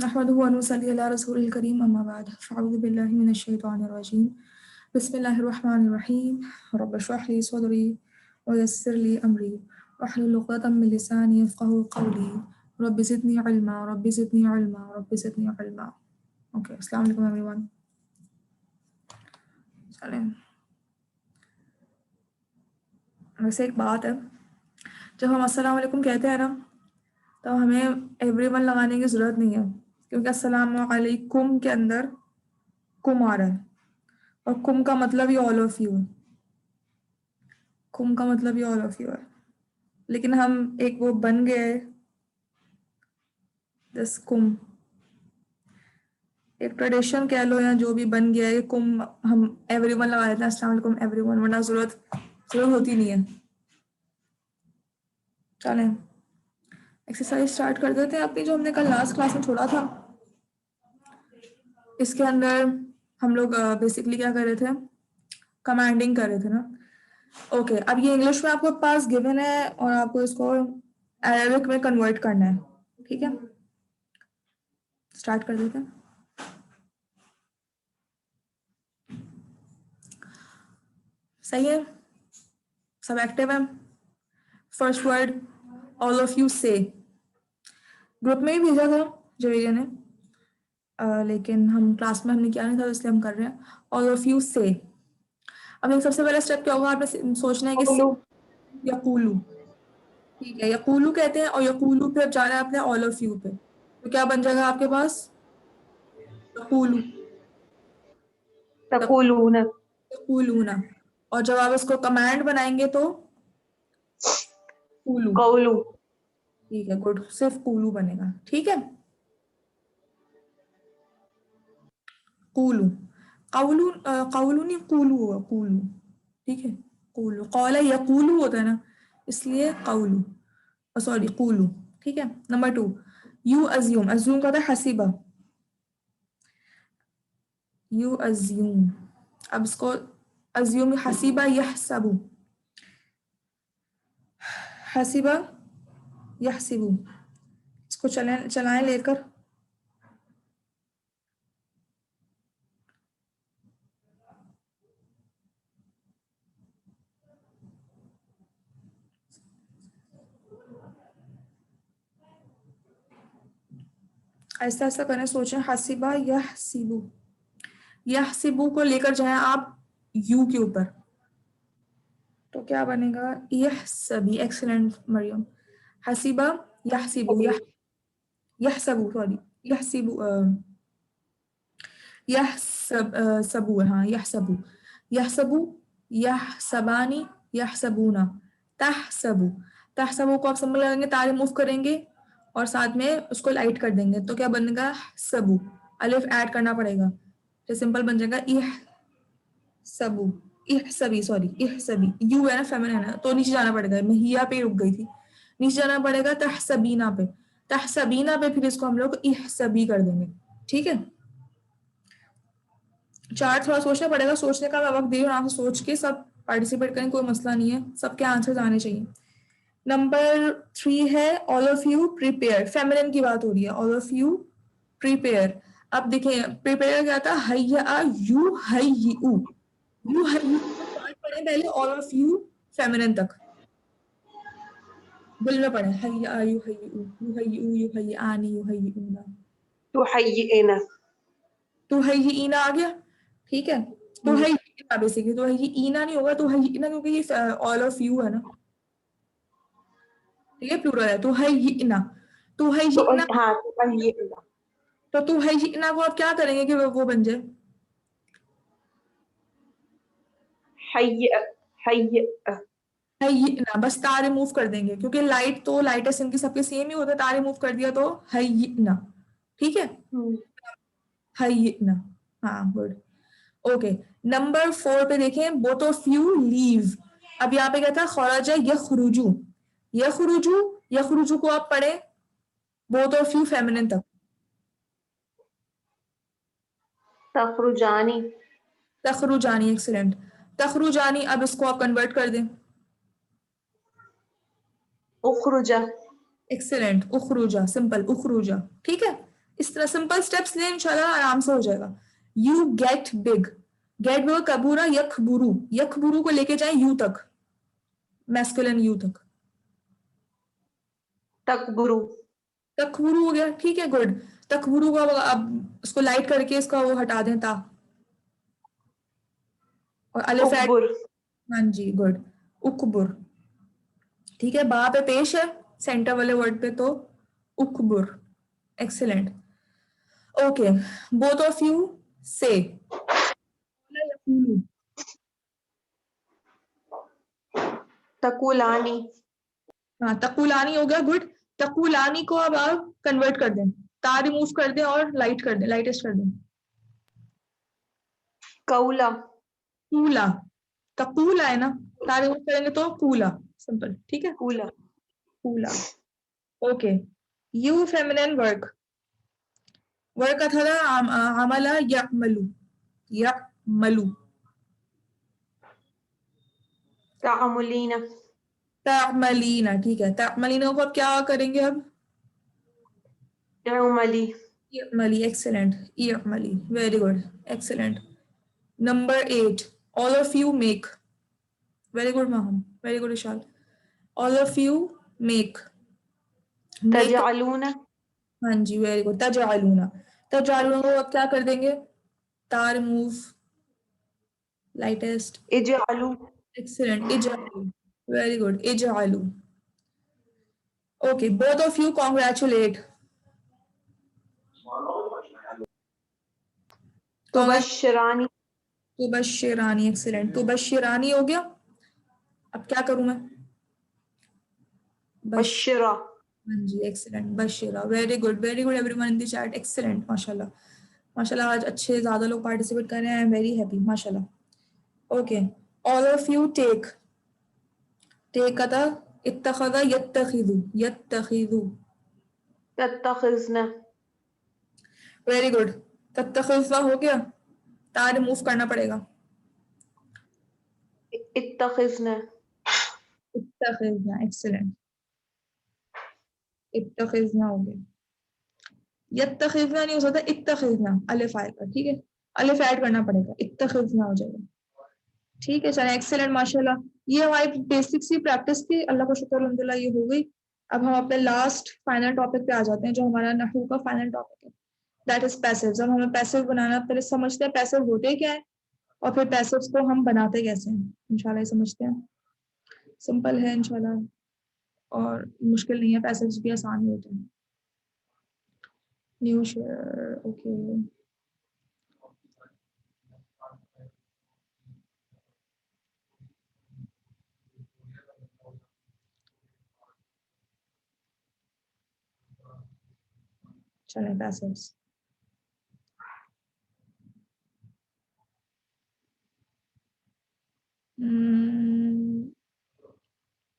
नहमदुहु व नुसल्ली अला रसूलिल करीम अम्मा बाद फ़अऊज़ु बिल्लाहि मिनश शैतानिर रजीम बिस्मिल्लाहिर रहमानिर रहीम रब्बि इश्रह ली सदरी व यस्सिर ली अमरी वहलुल उक़दतम मिन लिसानी यफ़क़हू क़ौली रब्बि ज़िदनी इल्मा रब्बि ज़िदनी इल्मा रब्बि ज़िदनी इल्मा। ओके, अस्सलाम वालेकुम एवरीवन। चलें, वैसे एक बात है, जब हम अस्सलाम वालेकुम कहते हैं ना तो हमें एवरीवन लगाने की ज़रूरत नहीं है, क्योंकि अस्सलामु अलैकुम के अंदर कुम आ रहा है और कुम का मतलब ही ऑल ऑफ यू है। कुम का मतलब ही ऑल ऑफ यू है, लेकिन हम एक वो बन गए दिस कुम, एक ट्रेडिशन कह लो या जो भी बन गया है कुम, हम एवरीवन लगा देते हैं अस्सलाम वालेकुम एवरीवन, वरना जरूरत होती नहीं है। चलें एक्सरसाइज स्टार्ट कर देते हैं अपनी, जो हमने कल लास्ट क्लास में छोड़ा था। इसके अंदर हम लोग बेसिकली क्या कर रहे थे, कमांडिंग कर रहे थे ना। ओके, अब ये इंग्लिश में आपको पास गिवन है और आपको इसको अरेबिक में कन्वर्ट करना है, ठीक है। स्टार्ट कर देते हैं। सही है, सब एक्टिव है। First word all of you से, ग्रुप में ही भेजा था जवेरिया ने, लेकिन हम क्लास में हमने किया नहीं था, इसलिए हम कर रहे हैं ऑल ऑफ यू से। अब एक सबसे पहला स्टेप क्या होगा, आपने सोचना है कि यकूलू, ठीक है, यकूलू कहते हैं और यकूलू पे अब जाना है अपने ऑल ऑफ यू पे, तो क्या बन जाएगा आपके पास, यकूलू, तकूलूना, यकूलूना। और जब आप इसको कमांड बनाएंगे तो कूलू, कौलू, ठीक है, गुड, सिर्फ कूलू बनेगा, ठीक है। कूलू, कौलू, कौलू नहीं कूलू होगा, कूलू, ठीक है। कूलू, कौला यकूलू होता है ना, इसलिए कौलू, सॉरी कूलू, ठीक है। नंबर 2, यू अज्यूम, अज्यूम का होता है हसीबा, यू अज्यूम। अब इसको अज्यूम, हसीबा यहसबू, हसीबा यहसिबू, इसको चलाएं लेकर। ऐसा ऐसा करें, सोचें, हसीबा यहसिबू, यहसिबू को लेकर जाएं आप यू के ऊपर, तो क्या बनेगा, यहसबी, एक्सीलेंट मरियम। हसीबा यहसिबू, यहसबू, सॉरी, यहसिबू, सबू, हाँ यहसबू, यहसबू, यहसबानी, यहसबूना, तहसबू। तहसबू को आप सिंबल लगाएंगे, तारे मूव करेंगे और साथ में उसको लाइट कर देंगे, तो क्या बनेगा, सबू, अलिफ ऐड करना पड़ेगा, तो सिंपल बन जाएगा इह सबू, इह सभी, सॉरी इह सभी, यू है ना फेमिनिन है, तो नीचे जाना पड़ेगा, मैं हिया पे रुक गई थी, नीचे जाना पड़ेगा तहसबीना पे, तहसबीना पे फिर इसको हम लोग इह सभी कर देंगे, ठीक है। चार थोड़ा सोचना पड़ेगा, सोचने का मैं वक्त दे रहा हूँ, सोच के सब पार्टिसिपेट करें, कोई मसला नहीं है, सबके आंसर्स आने चाहिए। नंबर 3 है all of you prepare, feminine की बात हो रही है, ऑल ऑफ यू प्रिपेयर। अब देखें प्रिपेयर क्या था, हैया यू हैयू, यू हैयू स्टार्ट करें पहले ऑल ऑफ यू फेमिनिन तक, दिल में पढ़े, हैया यू हैयू, यू हैयू, यू हैयानी, यू हैयूना, तुहय्यिना, तो हैयीना आ गया, ठीक है। तो हैयीना बेसिकली, तो हैयीना नहीं होगा, तो हैयीना, क्योंकि ये ऑल ऑफ यू है ना, ठीक है, प्लूरल है, तो हैयीना, तो हैयीना, हाँ तुहय्यिना, तो हैयीना को आप क्या करेंगे कि वो बन जाए, हय्य, हय्य, हैयीना, बस तारे मूव कर देंगे, क्योंकि लाइट तो लाइटेस्ट इनकी सबके सेम ही होता है, तारे मूव कर दिया तो हैयीना, ठीक है, हैयीना, हाँ गुड, ओके। नंबर 4 पे देखें, बोथ ऑफ यू लीव। अब यहाँ पे क्या था, खराजा यखरुजू, यखरुजू, यखरुजू को आप पढ़े बोथ ऑफ यू फेमिनिन तक, तखरुजानी, तखरुजानी, एक्सीलेंट, तखरुजानी। अब इसको आप कन्वर्ट कर दें, उखरुजा, एक्सीलेंट, उखरुजा, सिंपल उखरुजा, ठीक है। इस तरह सिंपल स्टेप्स लें, इंशाल्लाह आराम से हो जाएगा। You get big, get big कबूरा यखबुरु, यखबुरु को लेके जाए यू तक, मैस्कुलिन यू तक। तकबुरु, तकबुरु हो गया, ठीक है, गुड। तकबुरु का अब उसको लाइट करके इसका वो हटा दें ता, और अलिफ ऐड, उकबुर, हाँ जी गुड, उकबुर, ठीक है। बा पे पेश है सेंटर वाले वर्ड पे, तो उकबुर, excellent. Okay, both of you से तकुलानी, हाँ, तकुलानी हो गया, गुड। तकुलानी को अब आप कन्वर्ट कर दें, ता रिमूव कर दें और लाइट कर दें, लाइटेस्ट कर दें। कौला, कूला, तकूला है ना, ता रिमूव करेंगे तो कूला, सिंपल, ठीक है, कूला, कूला। Okay, you feminine work, work का था अमला यअमलू, यअमलू, तामुलीना, तअमलीना, ठीक है। तअमलीना को अब क्या करेंगे अब, तउमली, यअमली, एक्सीलेंट, यअमली, very good, excellent. Number 8, all of you make, very good Maham, very good Ishal, all of you make, make, तजअलूना, हाँ जी वेरी गुड। तजअलूना, तजअलूना को अब क्या कर देंगे, ता रिमूव, लाइटेस्ट, इजअलू, एक्सीलेंट, इजअलू, वेरी गुड, इजअलू। Okay, both of you congratulate, तुबश्शिरानी, तुबश्शिरानी, एक्सीलेंट, तुबश्शिरानी हो गया। अब क्या करूं मैं, बश, बश्शिरा, हाँ जी एक्सीलेंट, बशीरा, very good everyone in the chat, excellent, माशाल्लाह माशाल्लाह, आज अच्छे ज्यादा लोग पार्टिसिपेट कर रहे हैं, आई एम वेरी हैप्पी, माशाल्लाह। Okay, all of you take, take का था इत्तखज़ा यत्तखिज़ु, यत्तखिज़ु, तत्तखिज़ना, वेरी गुड। तत्तखिज़ा हो गया, ता रिमूव करना पड़ेगा, इत्तखिज़ना, इत्तखिज़ना, एक्सीलेंट, इत्तखिज़ना हो गया। यत्तखिज़ना नहीं हो सकता, इत्तखिज़ना, अलिफ आएगा, ठीक है, अलिफ ऐड करना पड़ेगा, इत्तखिज़ना हो जाएगा, ठीक है, चलें, एक्सीलेंट, माशाल्लाह। ये हमारी बेसिक सी प्रैक्टिस थी, अल्लाह का शुक्र अल्हम्दुलिल्लाह ये हो गई। अब हम अपने लास्ट फाइनल टॉपिक पे आ जाते हैं, जो हमारा नहू का फाइनल टॉपिक है, दैट इज पैसिव। जब हमें पैसिव बनाना, पहले समझते हैं पैसिव होते क्या है, और फिर पैसिव्स को हम बनाते कैसे हैं, इंशाल्लाह ये समझते हैं। सिंपल है इंशाल्लाह, और मुश्किल नहीं है, पैसिव्स भी आसान ही होते हैं। न्यू शेयर, ओके, चलें पैसिव्स,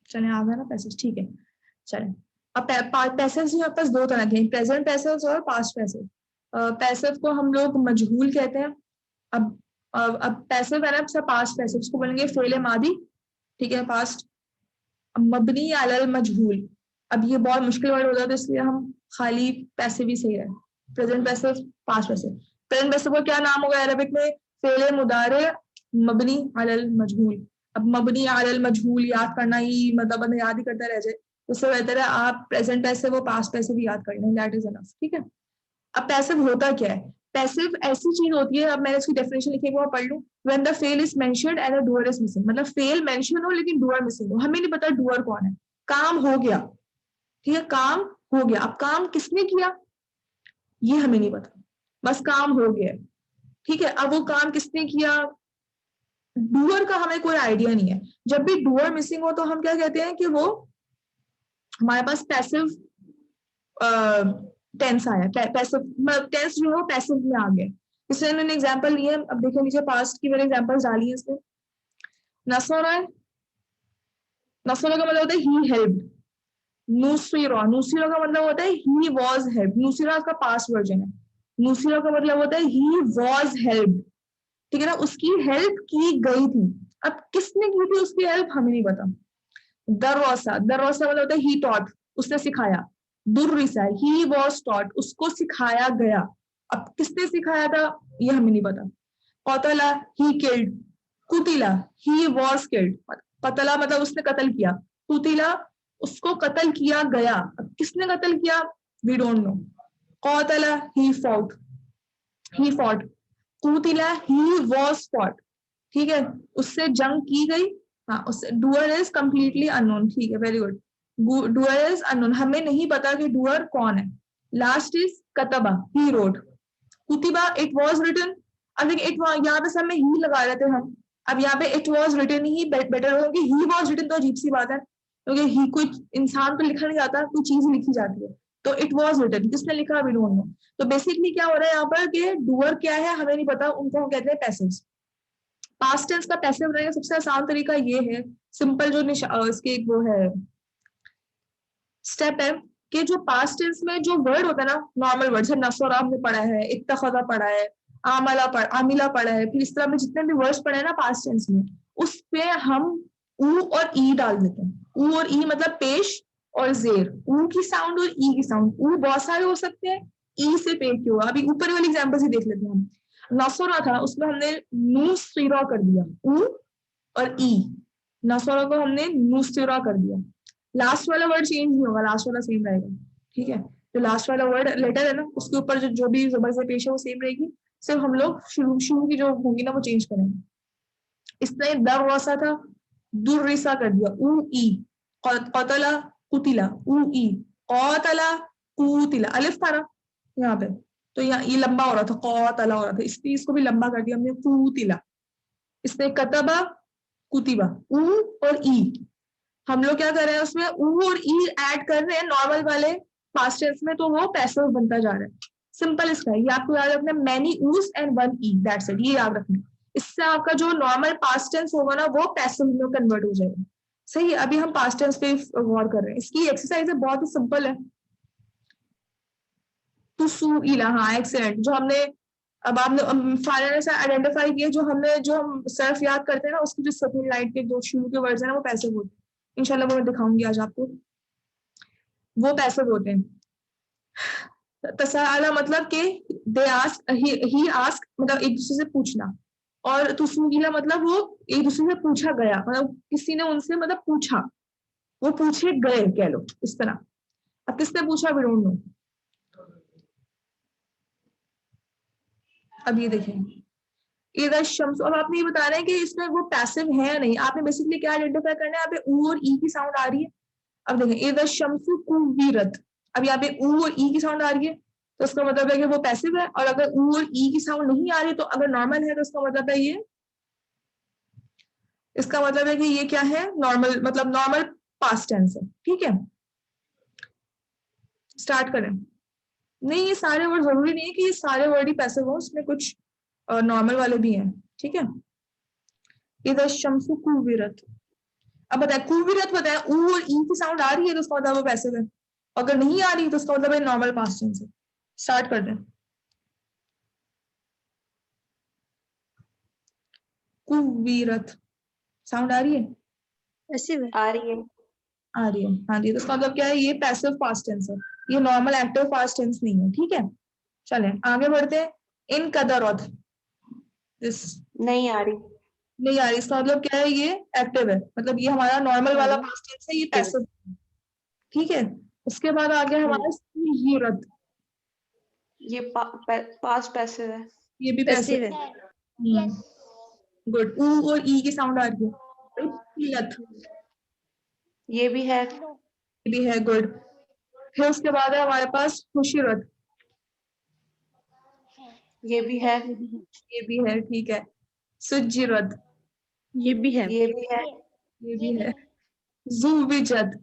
चलें आ गया ना पैसिव्स, ठीक है, चलें। अब पैसिव्स में आपके पास दो तरह के हैं, प्रेजेंट पैसिव्स और पास्ट पैसिव। पैसिव को हम लोग मजहूल कहते हैं। अब पैसिव है ना, पास्ट पैसिव, उसको बोलेंगे फेले मादी, ठीक है, पास्ट। मबनी अलल मजहूल, अब ये बहुत मुश्किल वर्ड हो जाता है, इसलिए हम खाली पैसिव ही सही है, present passive, past passive. Present passive का क्या नाम होगा अरबिक में, फेले मुदारे मबनी अलल मजहूल। अब मबनी अलल मजहूल याद करना ही मतलब बंदा याद ही करता रह जाए, उससे बेहतर है आप प्रेजेंट पैसिव और पास्ट पैसिव भी याद कर लें, दैट इज एनफ, ठीक है। अब पैसिव होता क्या है, पैसिव ऐसी चीज होती है, अब मैंने इसकी डेफिनेशन लिखी है वो पढ़ लूं। When the fail is mentioned and the doer is missing, मतलब फेल मेंशन हो लेकिन डूअर मिसिंग हो, हमें नहीं पता डूअर कौन है। काम हो गया, ठीक है, काम हो गया, अब काम किसने किया ये हमें नहीं पता, बस काम हो गया, ठीक है। अब वो काम किसने किया, डूअर का हमें कोई आइडिया नहीं है। जब भी डूअर मिसिंग हो तो हम क्या कहते हैं कि वो हमारे पास पैसिव टेंस आया, पैसिव टेंस जो है पैसिव में आ गया। इसलिए इन्होंने एग्जांपल लिए, अब देखें नीचे पास्ट की मैंने एग्जांपल्स डाली है इसमें। नसरा, नसरा का मतलब होता है ही हेल्प्ड। नुसीरा, नुसीरा का मतलब होता है ही वाज हेल्प, नुसीरा का पास्ट वर्जन है। नुसीरा का मतलब होता है ही वाज हेल्प्ड, ठीक है ना, उसकी हेल्प की गई थी। अब किसने की थी उसकी हेल्प हमें नहीं पता। दरवासा, दरवासा मतलब होता है ही टॉट, उसने सिखाया। दुर्रिसा, ही वॉज टॉट, उसको सिखाया गया। अब किसने सिखाया था ये हमें नहीं पता। कौतला, ही किल्ड। कुतिला, ही वॉज किल्ड। कतला मतलब उसने कत्ल किया। कुतिला, उसको कत्ल किया गया। अब किसने कत्ल किया, वी डोंट नो। कौतला, ही फॉट, ही फॉट। कुतिला, ही वॉज फॉट। ठीक है, उससे जंग की गई। हाँ, उससे डुअर इज कंप्लीटली अननोन। ठीक है, very good. Doer is unknown, हमें नहीं पता कि डुअर कौन है। लास्ट इज कतबा, ही रोड। कुतिबा, इट वॉज रिटन। अब देखिए इट, यहाँ पे सब में ही लगा रहे थे हम। अब यहाँ पे it was written he better होगा, क्योंकि ही वॉज रिटन तो अजीब सी बात है, क्योंकि ही कोई इंसान तो लिखा नहीं जाता, कोई चीज लिखी जाती है। तो इट वॉज रिटन, किसने लिखा वी डोंट नो। तो बेसिकली क्या हो रहा है यहाँ पर कि डुअर क्या है हमें नहीं पता, उनको हम कहते हैं पैसिव्स। पास्ट टेंस का पैसिव बनाने का सबसे आसान तरीका ये है, सिंपल जो इसके वो है स्टेप है, कि जो पास्ट टेंस में जो वर्ड होता है ना, नॉर्मल वर्ड, जैसे नसरा हमने पढ़ा है, इत्तखज़ा पढ़ा है, आमिला पढ़ा है, फिर इस तरह में जितने भी वर्ड्स पढ़े हैं ना पास्ट टेंस में, उस पे हम ऊ और ई डाल देते हैं। ऊ और ई मतलब पेश और जेर, ऊ की साउंड और ई की साउंड। ऊ बहुत सारे हो सकते हैं, ई से पे क्यों। अभी ऊपर वाली एग्जाम्पल ही देख लेते हैं हम। नसरा था, उसमें हमने नूसिरा कर दिया, ऊ और ई। नसरा को हमने नूसिरा कर दिया। लास्ट वाला वर्ड चेंज नहीं होगा, लास्ट वाला सेम रहेगा। ठीक है, जो लास्ट वाला वर्ड लेटर है ना, उसके ऊपर जो भी जबर से पेश है वो सेम रहेगी। सिर्फ हम लोग शुरू शुरू की जो होंगी ना वो चेंज करेंगे। इसने दरवासा था, दुर्रिसा कर दिया, ऊ ई। कतला, कुतिला, ऊ ई। कौतला, कुतिला, अलिफ था ना यहाँ पे, तो यहाँ ये लंबा हो रहा था, कौतला हो रहा था, इसलिए इसको भी लंबा कर दिया हमने, कुतिला। इसने कतबा, कुतिबा, ऊ और ई। हम लोग क्या कर रहे हैं उसमें, ऊ और ई ऐड कर रहे हैं नॉर्मल वाले पास्ट टेंस में, तो वो पैसिव बनता जा रहा है। सिंपल इसका है, ये आपको याद रखना, मैनी ऊज and one E, that's it, ये याद रखना। इससे आपका जो नॉर्मल पास्ट टेंस होगा ना वो पैसिव में कन्वर्ट हो जाएगा। सही है, अभी हम पास्ट टेंस पे गौर कर रहे हैं। इसकी एक्सरसाइज है, बहुत ही सिंपल है। टू सू इला, हाँ एक्सेलेंट। जो हमने अब आपने फाइनल से आइडेंटिफाई किया, जो हमने जो हम सर्फ याद करते हैं ना, उसकी जो सेकंड लाइन के जो शुरू के वर्ड्स हैं ना वो पैसिव होते हैं। इंशाल्लाह वो मैं दिखाऊंगी आज आपको, वो पैसिव होते हैं। तसाला मतलब कि दे आस्क, ही आस्क मतलब एक दूसरे से पूछना, और तुसूगिला मतलब वो एक दूसरे से पूछा गया, मतलब किसी ने उनसे मतलब पूछा, वो पूछे गए कह लो इस तरह। अब किसने पूछा वी डोंट नो। अब ये देखें, इधर शम्स, और आपने ये बता रहे हैं कि इसमें वो पैसिव है या नहीं। आपने बेसिकली क्या आइडेंटिफाई करना है, यहाँ पे ऊ और ई की साउंड आ रही है। अब देखें, इधर शम्सु कुव्विरत, अब यहाँ पे ऊ और ई की साउंड आ रही है, तो उसका मतलब है कि वो पैसिव है। और अगर ऊ और ई की साउंड नहीं आ रही, तो अगर नॉर्मल है तो उसका मतलब है ये, इसका मतलब है कि ये क्या है, नॉर्मल, मतलब नॉर्मल पास्ट टेंस है। ठीक है, स्टार्ट करें। नहीं, ये सारे वर्ड जरूरी नहीं है कि ये सारे वर्ड ही पैसिव हो, उसमें कुछ नॉर्मल वाले भी हैं। ठीक है, इधर शम्सु कुव्विरत। अब बताए कुव्विरत, बताए ऊ और ई की साउंड आ रही है तो उसका मतलब वो पैसिव है, अगर नहीं आ रही तो उसका मतलब है नॉर्मल पास्ट टेंस है। स्टार्ट कर दें। कुव्विरत, साउंड आ रही है, पैसिव है। आ रही है। आ रही है, हाँ जी। तो उसका मतलब क्या है, ये पैसिव पास्ट टेंस है, ये नॉर्मल एक्टिव पास्ट टेंस नहीं है। ठीक है, चलें आगे बढ़ते हैं। इन कदरत, दिस नहीं आ रही। नहीं आ रही, इसका मतलब क्या है, ये एक्टिव है, मतलब ये हमारा नॉर्मल वाला पास्ट टेंस है, ये पैसिव। ठीक है, उसके बाद आ गया हमारा सुजीरत, ये पास्ट पैसिव है। ये भी पैसिव पैसिव। है। गुड, ऊ और ई की साउंड आ रही है। उतलत, ये भी है। ये भी है, गुड। फिर उसके बाद है हमारे पास खुशीरत, ये भी है। ये भी है, ठीक है। सुजिरत, ये भी है। ये भी है। ये भी है। जुविजत,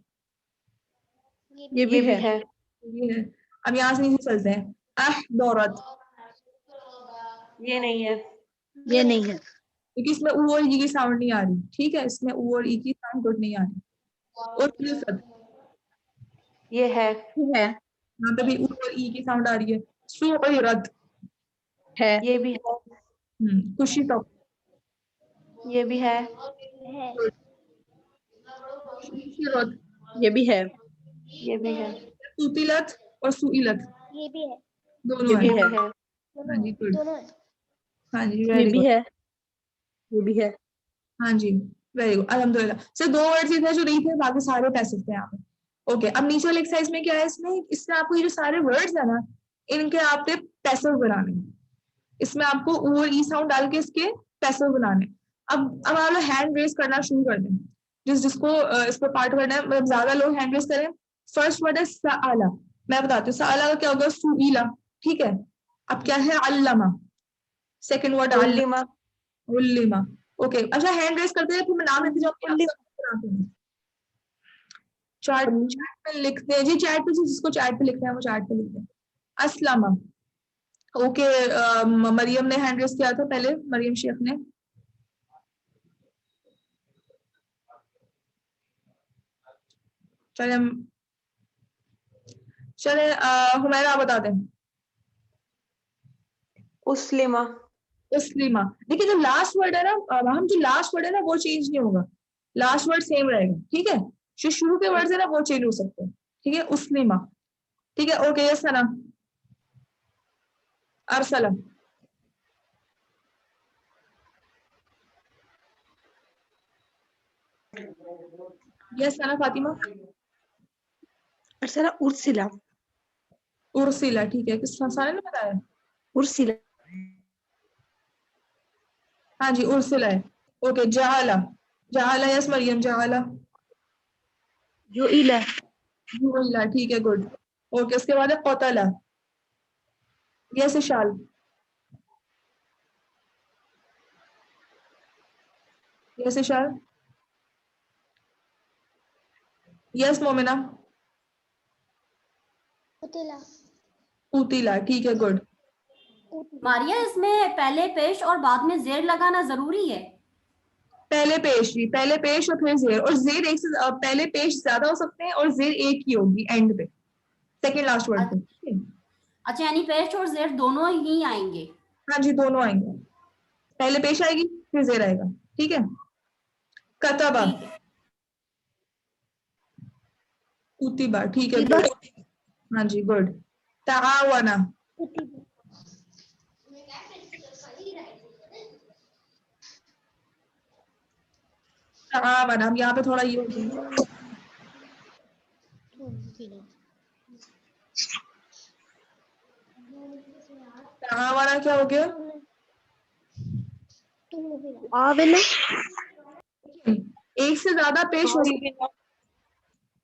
ये ये भी भी है। है। ये भी है। अब यहाँ से नीचे चलते हैं। अहदौरत, ये नहीं है। ये नहीं है। क्योंकि इसमें ऊ और ई की साउंड नहीं आ रही। ठीक है, इसमें ऊ और ई की साउंड गुड नहीं आ रही। उतलिफत, ये है। है। यहाँ पे भी ऊ और ई की साउंड आ रही है। सुइरत, है। ये भी है। खुशी तो, ये भी है। खुशीरत, ये भी है। ये भी है। सुतिलत और सुइलत ये भी है। दोनों ये है। भी है। हाँ जी गुड। दोनों है। हाँ जी ये वेरी भी गुड। है। ये भी है। हाँ जी वेरी गुड अल्हम्दुलिल्लाह। सिर्फ 2 वर्ड्स ही थे जो नहीं थे, बाकी सारे पैसिव थे यहाँ पे। ओके अब नीचे वाले एक्सरसाइज में क्या है, इसमें आपको ये जो सारे वर्ड्स है ना, इनके आपने पैसिव बनाने हैं। इसमें आपको ऊ और ई साउंड डाल के इसके पैसिव बनाने हैं। अब आप लोग हैंड रेज करना शुरू कर दें, जिसको इस पर पार्ट करना है, मतलब ज्यादा लोग हैंड रेज करें। फर्स्ट वर्ड है सआला, मैं बताती हूँ सआला का क्या होगा, सुईला, ठीक है। अब क्या है अल्लमा, सेकंड वर्ड उल्लिमा, उल्लिमा। ओके अच्छा हैंड रेज करते हैं, फिर मैं नाम लेती जाऊंगी, आप सब बनाते हैं। चैट पे लिखते हैं जी, चैट पे जिसको चैट पे लिखना है वो चैट पे लिखते हैं। अस्लमा। ओके मरियम ने हैंड रेज किया था पहले, मरियम शेख ने। चले चले हुमैरा आप बता दें। उस्लिमा, उस्लिमा। देखिए जो लास्ट वर्ड है ना, हम जो लास्ट वर्ड है ना वो चेंज नहीं होगा, लास्ट वर्ड सेम रहेगा, ठीक है। जो शुरू के वर्ड है ना वो चेंज हो सकते हैं, ठीक है। उस्लिमा, ठीक है। ओके यस सना। अरसला। यस सना फातिमा। अरसला उर्सिला। उर्सिला, ठीक है। किस सारे ने बताया? उर्सिला। हाँ जी उर्सिला है। ओके जहाला, जहाला यस मरियम जहाला। जो इला। जुइला, ठीक है गुड। ओके उसके बाद है कतला, yes Ishal. Yes Ishal. Yes Momina. उतिला। उतिला, ठीक है गुड। मारिया इसमें पहले पेश और बाद में जेर लगाना जरूरी है? पहले पेश जी, पहले पेश और फिर जेर, और जेर एक से पहले पेश ज्यादा हो सकते हैं और जेर एक ही होगी एंड पे, सेकंड लास्ट वर्ड पे। अच्छा यानी पेश और जेर दोनों ही आएंगे? हाँ जी दोनों आएंगे, पहले पेश आएगी फिर जेर आएगा, ठीक है। कतबा, ठीक है। कुतिबा, ठीक है कुतिबा। गुड। हाँ जी गुड। ताआवना, ताआवना, अब यहाँ पे थोड़ा ये हो गया। ताआवना क्या हो गया? आविला। एक से ज्यादा पेश हो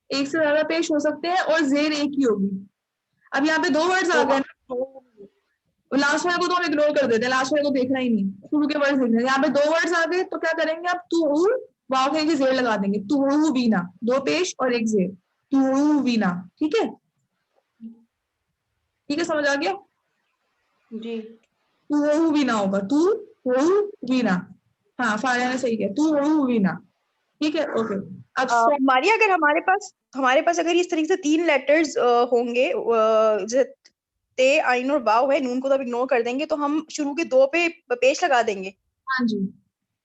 एक से ज्यादा पेश हो सकते हैं और जेर एक ही होगी। अब यहाँ पे 2 वर्ड्स आ गए ना, लास्ट वाले को तो हम इग्नोर कर देते हैं, लास्ट वाले को देखना ही नहीं, शुरू के वर्ड्स देखना है। यहाँ पे 2 वर्ड्स आ गए तो क्या करेंगे, अब तू वाव के नीचे जेर लगा देंगे, तू बीना, 2 पेश और एक जेर, तू बीना, ठीक है। ठीक है समझ आ गया? जी तू बीना होगा, तू बीना। हाँ फारिया ने सही किया, तू बीना, ठीक है। ओके अब मारिया अगर हमारे पास अगर इस तरीके से 3 लेटर्स होंगे, जैसे ते आइन और वाव है, नून को तो अब इग्नोर कर देंगे, तो हम शुरू के 2 पे पेश लगा देंगे। हाँ जी,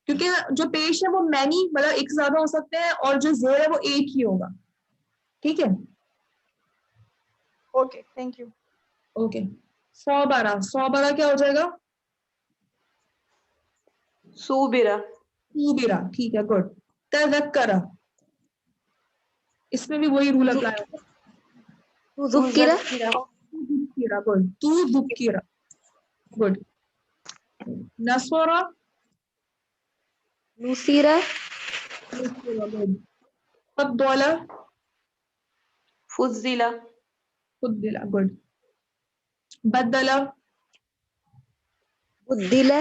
क्योंकि जो पेश है वो मैनी, मतलब एक से ज्यादा हो सकते हैं, और जो जेर है वो एक ही होगा, ठीक है। Okay thank you. ओके 112 क्या हो जाएगा? सूबिरा, सूबिरा, ठीक है गुड। तज़क्करा, इसमें भी वही रूल अप्लाई होगा। ज़ुक्किरा। तुज़क्किरा, गुड। तुज़क्किरा, गुड। नसरा, नुसीरा। गुड। फद्दला, फुज्जिला, फुद्दिला, गुड। बद्दला, बुद्दिला।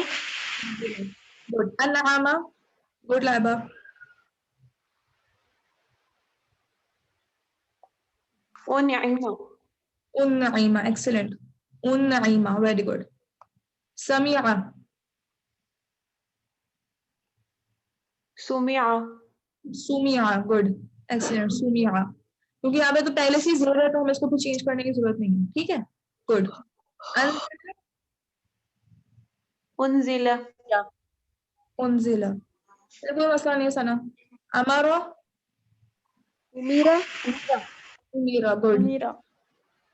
गुड। अनआमा, गुड लाइबा। उन्निमा, उन्नईमा, एक्सीलेंट। उन्नईमा, वेरी गुड। समीआ, सुमिया, सुमिया, गुड, एक्सीलेंट। सुमिया, क्योंकि यहाँ पे तो पहले से ही जेर है तो हमें इसको कुछ चेंज करने की जरूरत नहीं है, ठीक है गुड। उन्जिला, उनजिला, कोई मसला नहीं है सना। अमारो, उमीरा। उमीरा, गुड। उमीरा।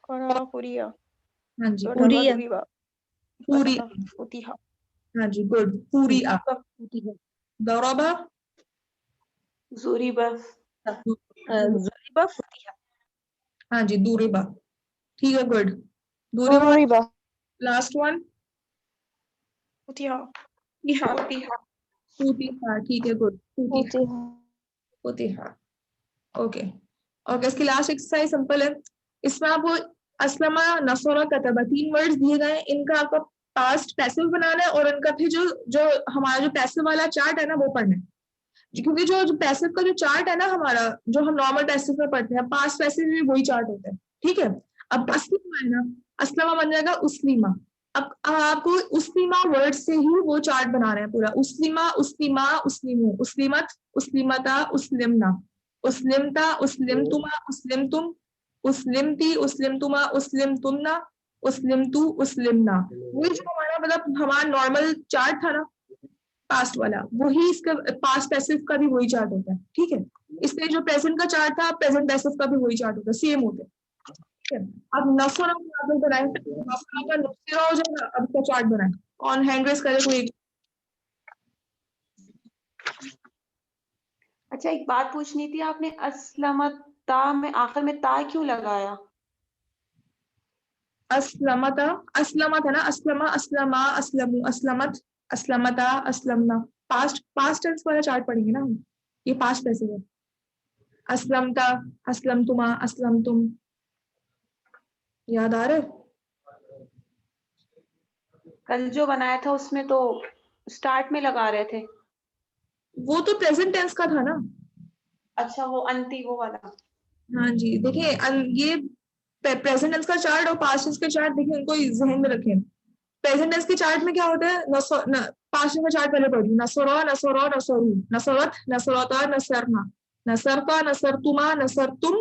करा कुरिया हाँ जी दरबा कुरिया। दुरीबा पूरी फतह फुतिहा हाँ जी गुड पूरी आ दौराबा जुरीबा ज़ुरिबा फुतिहा। हाँ जी दूरिबा ठीक है गुड दूरिबा ज़ुरिबा लास्ट वन फुतिहा फुतिहा फूतिहा ठीक है गुड फूतिहा फुतिहा। फूतिहा ओके ओके इसकी लास्ट एक्सरसाइज सिंपल है इसमें आपको असलमा नसरा कतबा 3 वर्ड्स दिए गए हैं इनका आपको पास्ट पैसिव बनाना है और इनका फिर जो जो हमारा जो पैसिव वाला चार्ट है ना वो पढ़ना है क्योंकि जो पैसिव का जो चार्ट है ना हमारा जो हम नॉर्मल पैसिव में पढ़ते हैं पास्ट पैसिव में वही चार्ट होता है ठीक है अब अस्लिमा है ना अस्लमा बन जाएगा उस्लिमा अब आपको उस्लिमा वर्ड से ही वो चार्ट बना रहे हैं पूरा उस्लिमा उस्लिमा उस्लिमु उस्लिमत उस्लिमता उस्लिमना उस्लिमता उस्लिमतुमा उस्लिमतुम उस्लिमती उस्लिमतुमा उस्लिमतुन्ना उस्लिमतु उस्लिमना वही जो हमारा मतलब हमारा नॉर्मल चार्ट था ना पास्ट वाला वही इसका पास्ट पैसिव का भी वही चार्ट होता है ठीक है इसलिए जो प्रेजेंट का चार्ट था प्रेजेंट पैसिव का भी वही चार्ट होता है सेम होता है ठीक है अब नसरा आप लोग बनाए नसरा का नसरा हो जाएगा अब इसका चार्ट बनाए कौन हैंड रेस करे कोई अच्छा एक बात पूछनी थी आपने अस्लमता में आखिर में ता क्यों लगाया अस्लमता अस्लमा था ना अस्लमा अस्लमा अस्लमु अस्लमत अस्लमता अस्लमना पास्ट टेंस वाला चार्ट पढ़ेंगे ना हम ये पास्ट पैसिव है अस्लमता अस्लमतुमा अस्लमतुम याद आ रहा है कल जो बनाया था उसमें तो स्टार्ट में लगा रहे थे वो तो प्रेजेंट टेंस का था ना अच्छा वो अंति वो वाला हाँ जी देखिए ये प्रेजेंट टेंस का चार्ट और पास्ट टेंस के चार्ट देखिए उनको जहन में रखें प्रेजेंट टेंस के चार्ट में क्या होता है पास्ट टेंस का चार्ट पहले पढ़िए नसरा नसरा नसरू नसरत नसरता नसरना नसरता नसरतुमा नसरतुम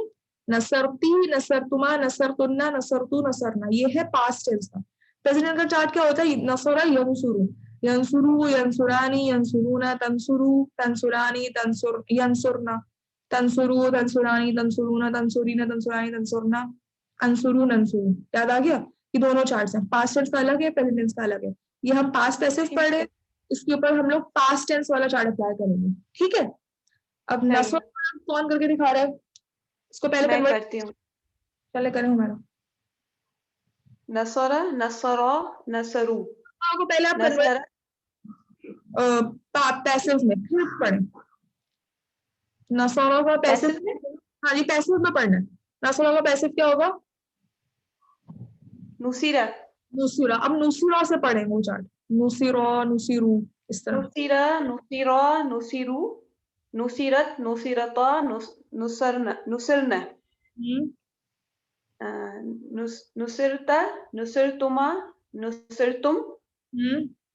नसरती नसरतुमा नसरतुन्ना नसरतु नसरना ये है पास्ट टेंस का प्रेजेंट टेंस का चार्ट क्या होता है नसरा यंसुरु यंसुरु यंसुरानी यंसुरुना तंसुरु तंसुरानी तंसुर यंसुरना तंसुरु तंसुरानी तंसुरुना तंसुरीना तंसुरानी तंसुरना अंसुरु नंसुरु याद आ गया ये दोनों चार्ट्स हैं पास्ट टेंस का अलग है प्रेजेंट टेंस का अलग है ये हम पास्ट पैसिव पढ़े इसके ऊपर हम लोग पास्ट टेंस वाला चार्ट अप्लाई करेंगे ठीक है अब नसर कौन करके दिखा रहा है इसको पहले मैं कन्वर्ट करती हूँ पहले करें हमारा नसरा नसरा नसरू आपको पहले आप नसरा कन्वर्ट पैसिव में फिर पढ़ें नसरा का पैसिव पैसिव में हाँ जी पैसिव में पढ़ना है नसरा का पैसिव क्या होगा नुसीरा नुसरा अब नुसरा से पढ़ेंगे वो चार्ट नुसिरा नुसिरू इस तरह नुसीरा नुसीरा नुसीरू नुसीरत नुसीरता नुसरना नुसरना नुसिरता नुसिरतुमा नुसिरतुम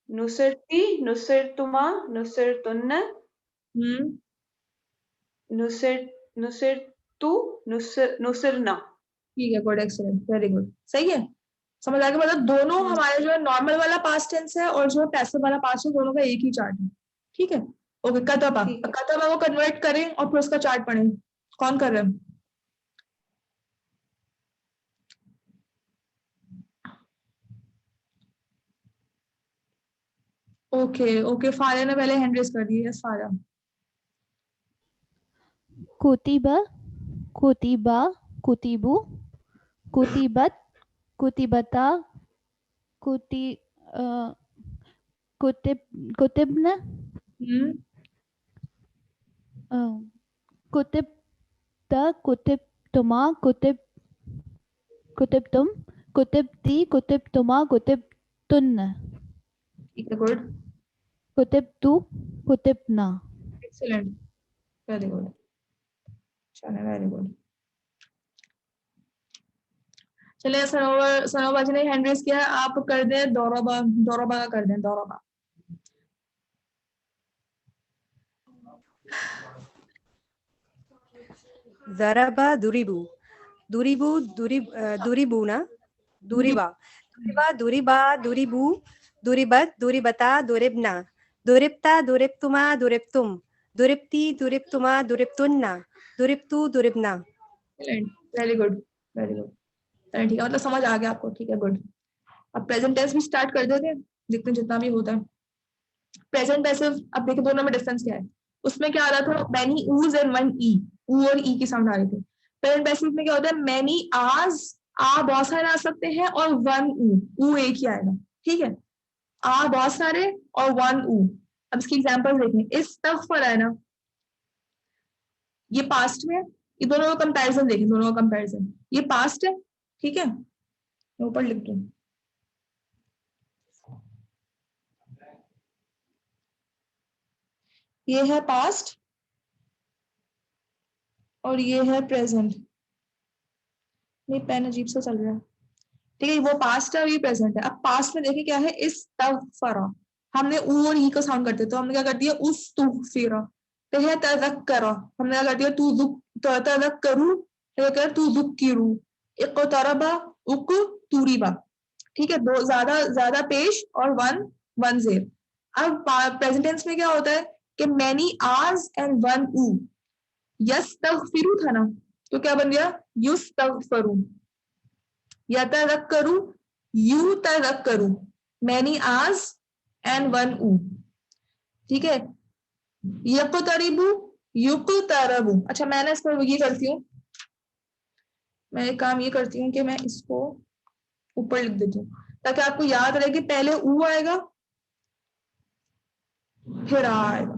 नुसिरती नुसिरतुमा नुसिरतुन्ना नुसिरतु नुसिरना ठीक है गुड एक्सीलेंट वेरी गुड सही है समझ आ गया मतलब दोनों हमारे जो है नॉर्मल वाला पास्ट टेंस है और जो पैसिव वाला पास्ट टेंस दोनों का एक ही चार्ट है ठीक है ओके कतबा कतबा को कन्वर्ट करें और फिर उसका चार्ट पढ़ें कौन कर रहे हैं ओके ओके फारिया ने पहले हैंड रेज कर दी है फारिया कुतिबा कुतिबा कुतिबु कुतिबत कुतिबता कुति कुतिब कुतिबना कुतिबता कुतिबतुमा कुतिब कुतिबतुम कुतिबती कुतिबतुमा कुतिबतुन्ना ठीक है गुड कुतिबतु कुतिबना एक्सीलेंट वेरी गुड चलिए वेरी गुड चलिए सनोबा जी ने हैंड रेज किया आप कर दें दौराबा दौराबा का कर दें दौराबा ज़रबा दुरिबु दुरिबु दुरिबुना दुरिबा दुरिबा दुरिबा दुरिबु दुरिबत दुरिबता दुरिबना दुरिबता दुरिबतुमा दुरिबतुम दुरिबती दुरिबतुमा दुरिबतुन्ना दुरिबतु दुरिबना वेरी गुड वेरी गुड चलिए ठीक है, मतलब समझ आ गया आपको, ठीक है गुड। अब प्रेजेंट टेंस भी स्टार्ट कर देते हैं, देखते हैं जितना भी होता है। प्रेजेंट पैसिव, अब देखिए दोनों में डिफरेंस क्या है। उसमें क्या आ रहा था, मैनी ऊज एंड वन ई, ऊ और ई की साउंड आ रही थी। प्रेजेंट पैसिव में क्या होता है, मैनी आज, आ बहुत सारे आ सकते हैं, और वन ऊ एक ही आएगा, ठीक है। आ बहुत सारे और वन ऊ। अब इसकी एग्जांपल देखें, इस्तगफर है ना, ये पास्ट में है, ये दोनों का कंपैरिजन देखें, दोनों का कंपैरिजन, ये पास्ट है, ठीक है, मैं ऊपर लिख दूं, ये है पास्ट और ये है प्रेजेंट। नहीं पेन अजीब सा चल रहा है, ठीक है, वो पास्ट है और ये प्रेजेंट है। अब पास्ट में देखिए क्या है, इस्तगफरा, हमने ऊ और ई को साउंड करते, तो हमने क्या कर दिया, उस्तगफिरा। तो है तज़क्करा, हमने क्या कर दिया, तज़क्करू, तो क्या तू ज़ुक्किरू। इक़्तरबा, उक़्तुरिबा, ठीक है, दो ज्यादा पेश और वन जेर। अब प्रेजेंट टेंस में क्या होता है कि मैनी आज एंड वन ऊ। यस्तगफिरू था ना, तो क्या बन गया, युस्तगफरू। यतज़क्करू, युतज़क्करू, मैनी आज एंड वन ऊ, ठीक है। यक़तरिबू, युक़तरबू। अच्छा मैं ना इसको ये करती हूँ, मैं एक काम ये करती हूँ कि मैं इसको ऊपर लिख देती हूँ, ताकि आपको याद रहे कि पहले ऊ आएगा फिर आ आएगा।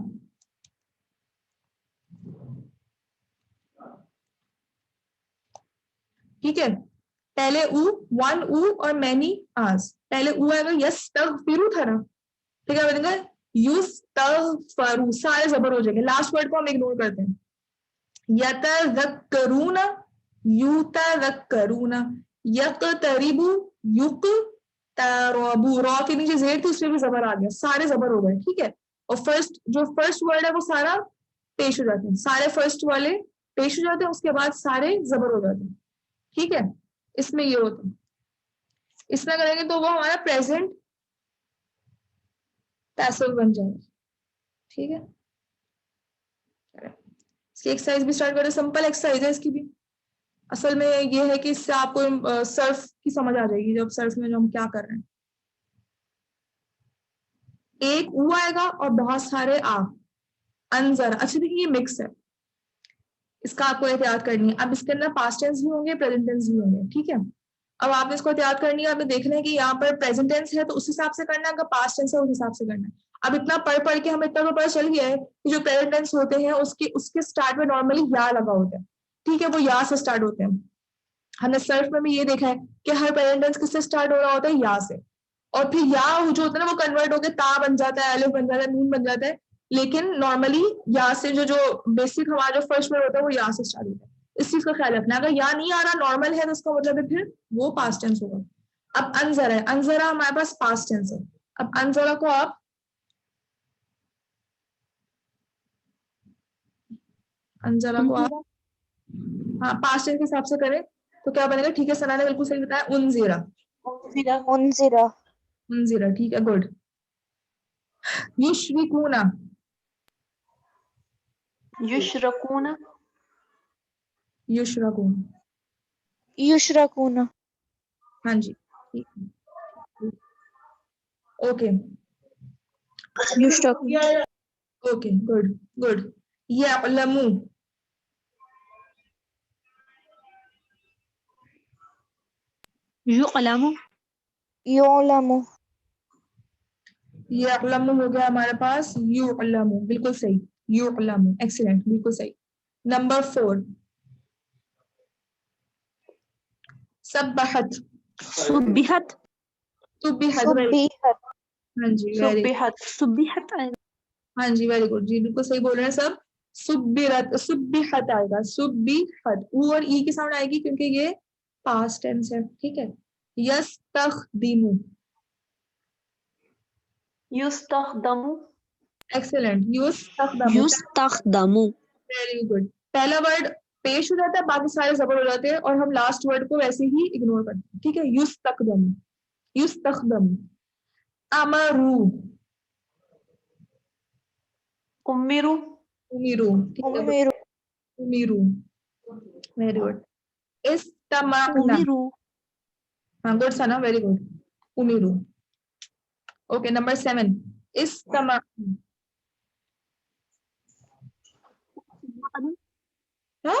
ठीक है, पहले ऊ, वन ऊ और मैनी आज। पहले ऊ आएगा, यस्तगफिरू था ना, ठीक है, बनेगा युस्तगफरू, सारे जबर हो जाएंगे। लास्ट वर्ड को हम इग्नोर करते हैं। यतज़क्करूना, युतज़क्करूना, यक़तरिबू, युक़तरबू। रॉ के नीचे जेर थी, उसमें भी जबर आ गया, सारे जबर हो गए, ठीक है। और जो फर्स्ट वर्ड है वो सारा पेश हो जाते हैं, सारे फर्स्ट वाले पेश हो जाते हैं, उसके बाद सारे जबर हो जाते हैं, ठीक है। इसमें ये होता है, इसमें करेंगे तो वो हमारा प्रेजेंट पैसिव बन जाएगा, ठीक है। इसकी एक्सरसाइज भी स्टार्ट करें, सिंपल एक्सरसाइज है इसकी भी। असल में ये है कि इससे आपको सर्फ की समझ आ जाएगी, जब सर्फ में जो हम क्या कर रहे हैं। एक ऊ आएगा और बहुत सारे आ, अनजर। अच्छा देखिए ये मिक्स है, इसका आपको एहतियात करनी है। अब इसके अंदर पास्ट टेंस भी होंगे, प्रेजेंट टेंस भी होंगे, ठीक है। अब आपने इसको एहतियात करनी है, आपने देखना है कि यहाँ पर प्रेजेंट टेंस है तो उस हिसाब से करना है, अगर पास्ट टेंस है उस हिसाब से करना है। अब इतना पढ़ के हमें इतना तो पता चल गया है कि जो प्रेजेंट टेंस होते हैं उसके स्टार्ट में नॉर्मली या लगा होता है, ठीक है, वो या से स्टार्ट होते हैं। हमने सर्फ में भी ये देखा है कि हर प्रेजेंट टेंस किससे स्टार्ट हो रहा होता है, या से, और फिर या जो होता है ना वो कन्वर्ट होकर ता बन जाता है, अलिफ बन जाता है, नून बन जाता है, लेकिन नॉर्मली या से जो बेसिक हमारा जो फर्स्ट वर्ड होता है वो या से स्टार्ट होता है। इस चीज का ख्याल रखना, अगर या नहीं आ रहा नॉर्मल है तो उसका मतलब है फिर वो पास्ट टेंस होगा। अब अनजरा है, अनजरा हमारे पास पास्ट टेंस है। अब अनजरा को आप हाँ पास्ट टेंस के हिसाब से करें तो क्या बनेगा, ठीक है, सना ने बिल्कुल सही बताया, उनजीरा। उनजीरा, उनजीरा, ठीक है, गुड। युशरिकूना, युशरकूना, युशरकून, युशरकूना, हाँ जी, ठीक है, ओके युशरकूना, ओके, गुड गुड। यअलमू, युक़लमु, युलमु, यअलमू हो गया हमारे पास, युअलमू, बिल्कुल सही, युअलमू, एक्सीलेंट, बिल्कुल सही। नंबर 4, सब्बहत, सुब्बिहत, सुब्बिहत, सुब्बिहत, हाँ जी वेरी, सुब्बिहत आएगा। हाँ जी वेरी गुड जी, बिल्कुल सही बोल रहे हैं सब। सुब्बिरत, सुब्बिहत आएगा, सुब्बिहत, ऊ और ई की साउंड आएगी क्योंकि ये पास्ट टेंस है, ठीक है। यस्तखदिमु, युस्तखदमु, एक्सीलेंट, युस्तखदमु, युस्तखदमु, वेरी गुड। पहला वर्ड पेश हो जाता है, बाकी सारे जबर हो जाते हैं और हम लास्ट वर्ड को वैसे ही इग्नोर करते हैं, ठीक है। युस्तखदमु, युस्तखदमु। अमरू, उम्मिरु, उमीरू, ठीक है, उम्मीरु, उमीरू, वेरी गुड। इस्तमाअना, उमिरु, हाँ गुड सना, वेरी गुड, उमीरू। ओके नंबर 7 इस्तमा, हाँ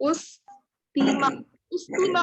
उस्तीमा, उस्तीमा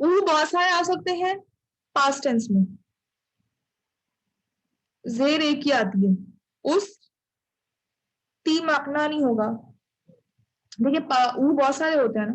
ऊ बहुत सारे आ सकते हैं पास्ट टेंस में, जेर एक ही आती है, उस ती माकना नहीं होगा। देखिए ऊ बहुत सारे होते हैं ना,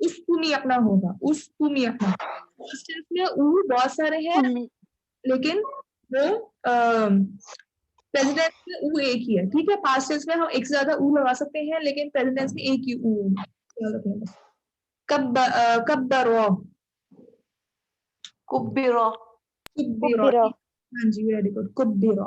उस्तुमी अपना होगा, उस्तुमी अपना। पास्ट टेंस में ऊ बहुत सारे हैं हमने लेकिन वो प्रेजेंट टेंस में ऊ एक ही है, ठीक है। पास्ट टेंस में हम एक से ज्यादा ऊ लगा सकते हैं लेकिन प्रेजेंट टेंस में एक ही ऊ होगा। याद रखना बस। कब्बरो, कुब्बिरा, कुब्बिरो, हाँ जी वेरी गुड, कुब्बिरो।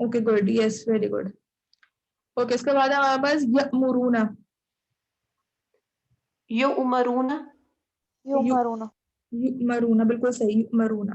Okay good, yes very good. Okay इसके बाद हमारे पास यअमुरूना, युअमरूना, युअमरूना, बिल्कुल सही, युअमरूना।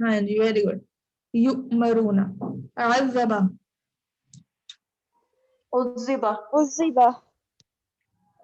हाँ जी वेरी गुड, युअमरूना। अज़्ज़बा, उज़्ज़िबा, उज़्ज़िबा,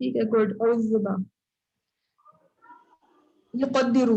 ठीक है गुड, उज़्ज़िबा। युक़द्दिरु,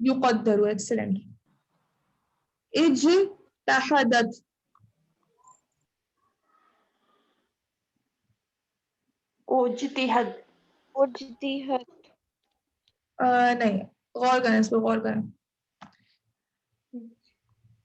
युक़द्दरु, एक्सीलेंट। इज्तहदत, उज्तिहद, नहीं, गौर करें इस पर, गौर करें।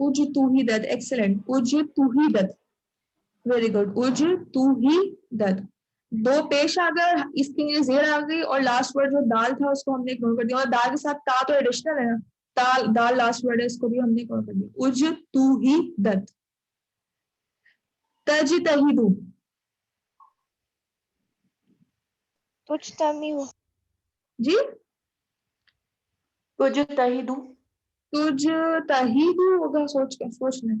उजतुहिदत, एक्सीलेंट, उजतुहिदत, वेरी गुड, उजतुहिदत। दो पेश आ गए और इसके लिए जेर आ गई और लास्ट वर्ड जो दाल था उसको हमने इग्नोर कर दिया, और दाल के साथ ता तो एडिशनल है ना, दाल दाल लास्ट वर्ड है, इसको भी हमने इग्नोर कर दिया। उजतुहिदत। तजतहिदु, जी तुजतहिदु, तुजतहिदु होगा, सोच लें।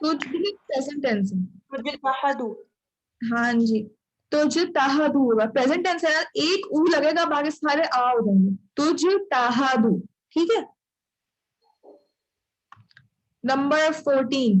तुज प्रेजेंट टेंस है, तुजतहदु, हाँ जी, तुझ ताहादू होगा, प्रेजेंट टेंस है, एक ऊ लगेगा बाकी सारे आ हो जाएंगे, तुझ ताहादू, ठीक है। नंबर 14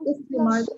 उस्लिमा,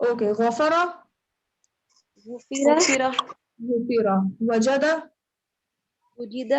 ओके गफरा, गुफिरा, गुफिरा, वजदा, वुजिदा,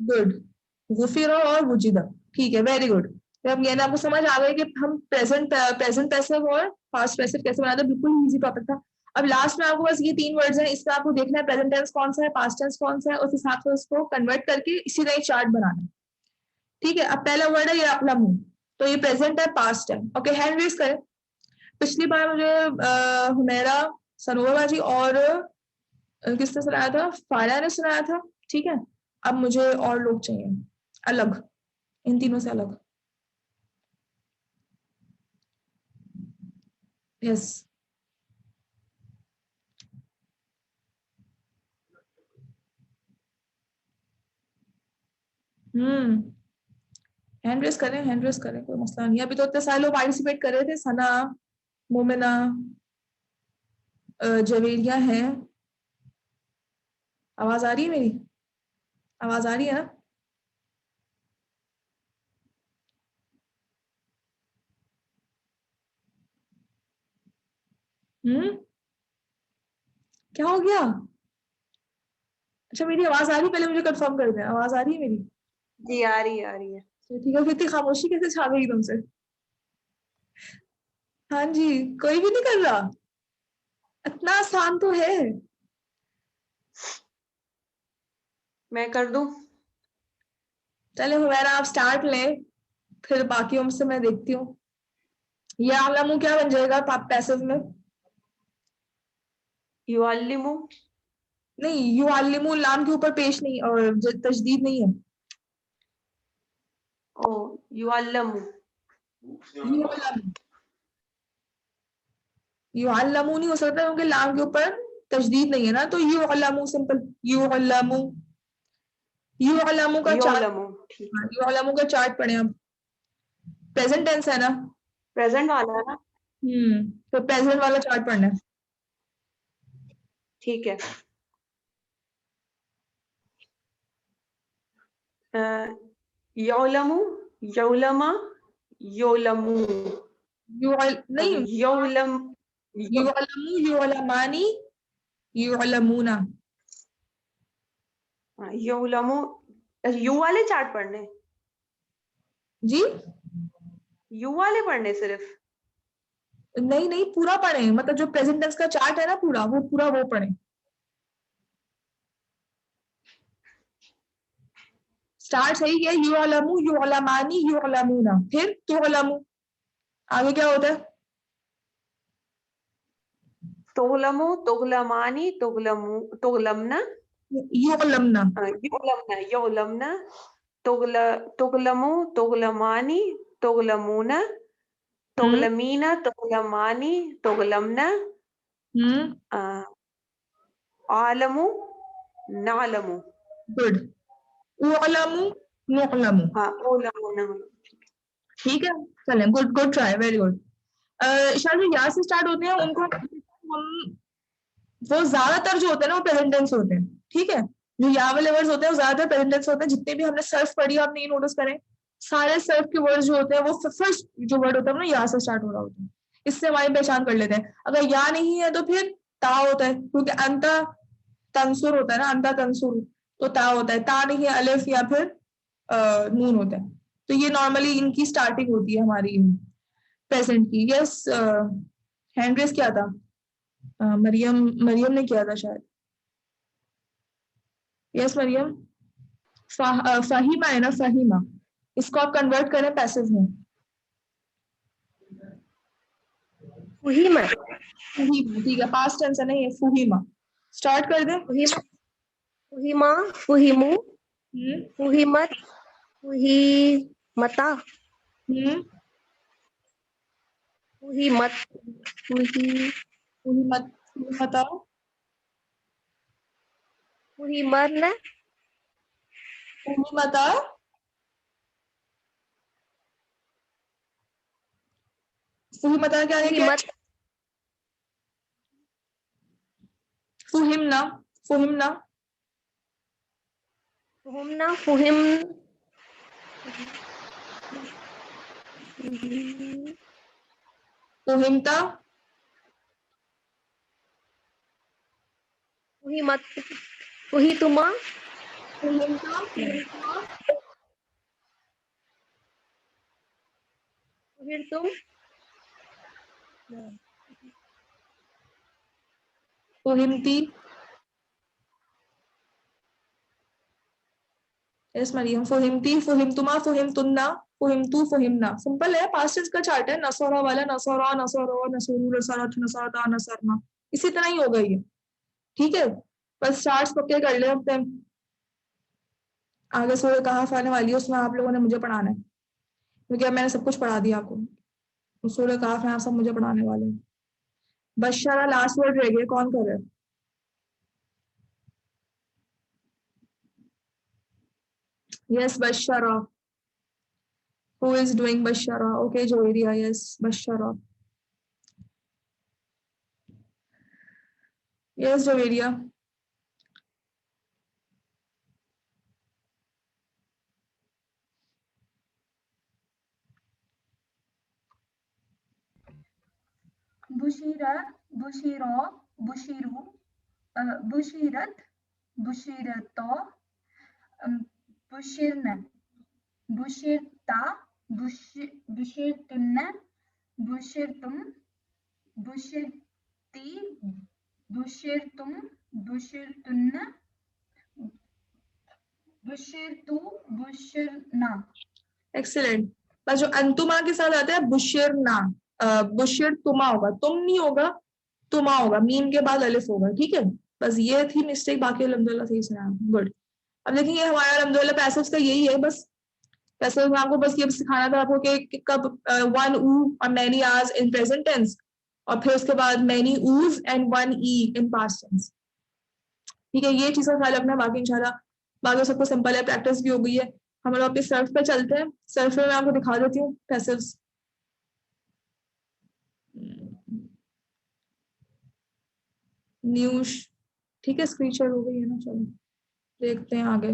गुड, गुफिरा और वुजिदा, ठीक है वेरी गुड। तो अब ये ना आपको समझ आ गई कि हम प्रेजेंट पैसिव और पास्ट पैसिव कैसे बनाते हैं, बिल्कुल इजी टॉपिक था। अब लास्ट में आपको बस ये 3 वर्ड्स हैं, इसमें आपको देखना है प्रेजेंट टेंस कौन सा है, पास्ट टेंस कौन सा है, उस हिसाब से उसको कन्वर्ट करके इसी तरह चार्ट बनाना है, ठीक है। अब पहला वर्ड है यअलमु, तो ये प्रेजेंट है, पास्ट है। ओके हैंड रेज करें। पिछली बार मुझे हुमैरा, सनोरा बाजी और किसने सुनाया था, फारिया ने सुनाया था, ठीक है। अब मुझे और लोग चाहिए अलग, इन तीनों से अलग। यस हैंड रेस करें, हैंड रेस करें, कोई मसला नहीं है। अभी तो इतने सारे लोग पार्टिसिपेट कर रहे थे, सना, मोमिना, जवेरिया है। आवाज आ रही है मेरी, आवाज आ रही है ना? क्या हो गया? अच्छा मेरी आवाज आ रही है, पहले मुझे कंफर्म कर दें, आवाज आ रही है मेरी? जी आ रही है, आ रही है। तो ठीक है, फिर इतनी खामोशी कैसे छा गई तुमसे? हाँ जी, कोई भी नहीं कर रहा, इतना आसान तो है। मैं कर दूं? चले हुमैरा आप स्टार्ट लें, फिर बाकियों से मैं देखती हूँ। ये आलमू क्या बन जाएगा पैसिव में? युअल्लिमु, नहीं, युअल्लिमु लाम के ऊपर पेश नहीं और तशदीद नहीं है। ओ युअल्लमु युअल्लमु नहीं हो सकता क्योंकि लाम के ऊपर तशदीद नहीं है ना, तो युअल्लमु सिंपल, युअल्लमु। युअल्लमु का चार्ट, युअल्लमु, ठीक, युअल्लमु का चार्ट पढ़े अब। प्रेजेंट टेंस है ना, प्रेजेंट वाला है ना, तो प्रेजेंट वाला चार्ट पढ़ना है। ठीक है। यौलमु, यौलमा, यौलमू, नहीं, यौलम, युअल्लमु, युअल्लमानी, युअल्लमूना। यौलमु, यू वाले चार्ट पढ़ने, जी यू वाले पढ़ने सिर्फ। नहीं नहीं, पूरा पढ़े, मतलब जो प्रेजेंट टेंस का चार्ट है ना पूरा वो पढ़े। स्टार्ट सही किया, युअल्लमु, युअल्लमानी, युअल्लमूना, फिर तुअल्लमु, आगे क्या होता है? तुगलमु, तुगलमानी, तुगलमु, तुगलमना, युअल्लमना, युगलमना, युगलमना, तुगलमु, तुगलमानी, तुगलमुना, तुगलमीना, तुगलमानी, तुगलमना, आलमु, नालमु। गुड। उअल्लमु, नुअल्लमु। हाँ, ओलमु, नालमु। ठीक है, चलें, good good try, very good. शायद जो या से स्टार्ट होते हैं उनको हम, वो ज्यादातर जो होते हैं ना वो प्रेजेंट टेंस होते हैं, ठीक है। जो या वाले वर्ड्स होते हैं वो ज्यादातर प्रेजेंट टेंस होते हैं। जितने भी हमने सर्फ पढ़ी आपने ये नोटिस करें, सारे सर्फ के वर्ड्स जो होते हैं वो फर्स्ट जो वर्ड होता है ना या से स्टार्ट हो रहा होता है। इससे हमारी पहचान कर लेते हैं। अगर या नहीं है तो फिर ता होता है, क्योंकि अंता तंसुर होता है ना, अंता तंसुर, तो ता होता है। ता नहीं है, अलिफ या फिर नून होता है। तो ये नॉर्मली इनकी स्टार्टिंग होती है हमारी प्रेजेंट की। यस, हैंड रेस क्या था? मरियम ने किया था शायद। यस मरियम, फहीमा है ना, फहीमा, इसको आप कन्वर्ट करें पैसिव में। फुहिमा, ठीक है, पास्ट टेंस है ना ये, फहीमा। स्टार्ट कर दें। फुहिमा, फुहिमा, फुहिमु, फुहिमत, फुहिमता, फुहिमत, फहीमता, फुहिमरना, फहीमता, फहीमता क्या है? फुहिमत, फुहिमना, फुहिमना, फुहिमना, फुहिम, फुहिमता, फुहिमत, फुहितुमा, फुहिमता, फुहिरतुम, फुहिमती। यस मरियम, फुहिमती, फुहिमतुमा, फुहिमतुन्ना, फुहिमतु, फुहिमना। सिंपल है, पास्ट टेंस का चार्ट है। नसरा वाला नसरा, नसरो, नसरू, नसरत, नसरता, नसरना, इसी तरह ही होगा ये, ठीक है। बस स्टार्ट्स पक्के कर ले अपने। आगे सूरह कहफ आने वाली है, उसमें आप लोगों ने मुझे पढ़ाना है, क्योंकि अब मैंने सब कुछ पढ़ा दिया आपको। सूरह कहफ में आप सब मुझे पढ़ाने वाले हैं। बशरा लास्ट वर्ड रह गया, कौन कर रहा है? Yes Bushra, who is doing bashara? Okay, Joeria, yes, bashara, yes Joeria। बुशीरा, बुशीरो, बुशीरू, बुशीरत, बुशीरतो, बुशिरन, बुशिरता, बुशिरतुन्न, बुशिरतुम, बुशिरती, बुशिरतुम, बुशिरतुन्न, बुशिरतु, बुशिरना। एक्सीलेंट। बस जो अंतुमा के साथ आता है बुशिरना, बुशिर तुमा होगा, तुम नहीं होगा, तुमा होगा, मीम के बाद अलिफ होगा, ठीक है। बस ये थी मिस्टेक, बाकी अल्हम्दुलिल्लाह सही सुना, गुड। अब देखेंगे हमारा अल्हम्दुलिल्लाह पैसिव्स का यही है, बस पैसिव में आपको बस ये सिखाना था आपको कि कब वन ऊ और मैनी आर्स इन प्रेजेंट टेंस, और फिर उसके बाद मैनी ऊज एंड वन ई इन पास्ट टेंस। ठीक है, ये चीज का ख्याल रखना। बाकी इंशाल्लाह बाकी सबको सिंपल है, प्रैक्टिस भी हो गई है। हम लोग अपने सर्फ पे चलते हैं। सर्फ में मैं आपको दिखा देती हूँ पैसिव्स। न्यूज, ठीक है, स्क्रीन शेयर हो गई है ना, चलो देखते हैं आगे।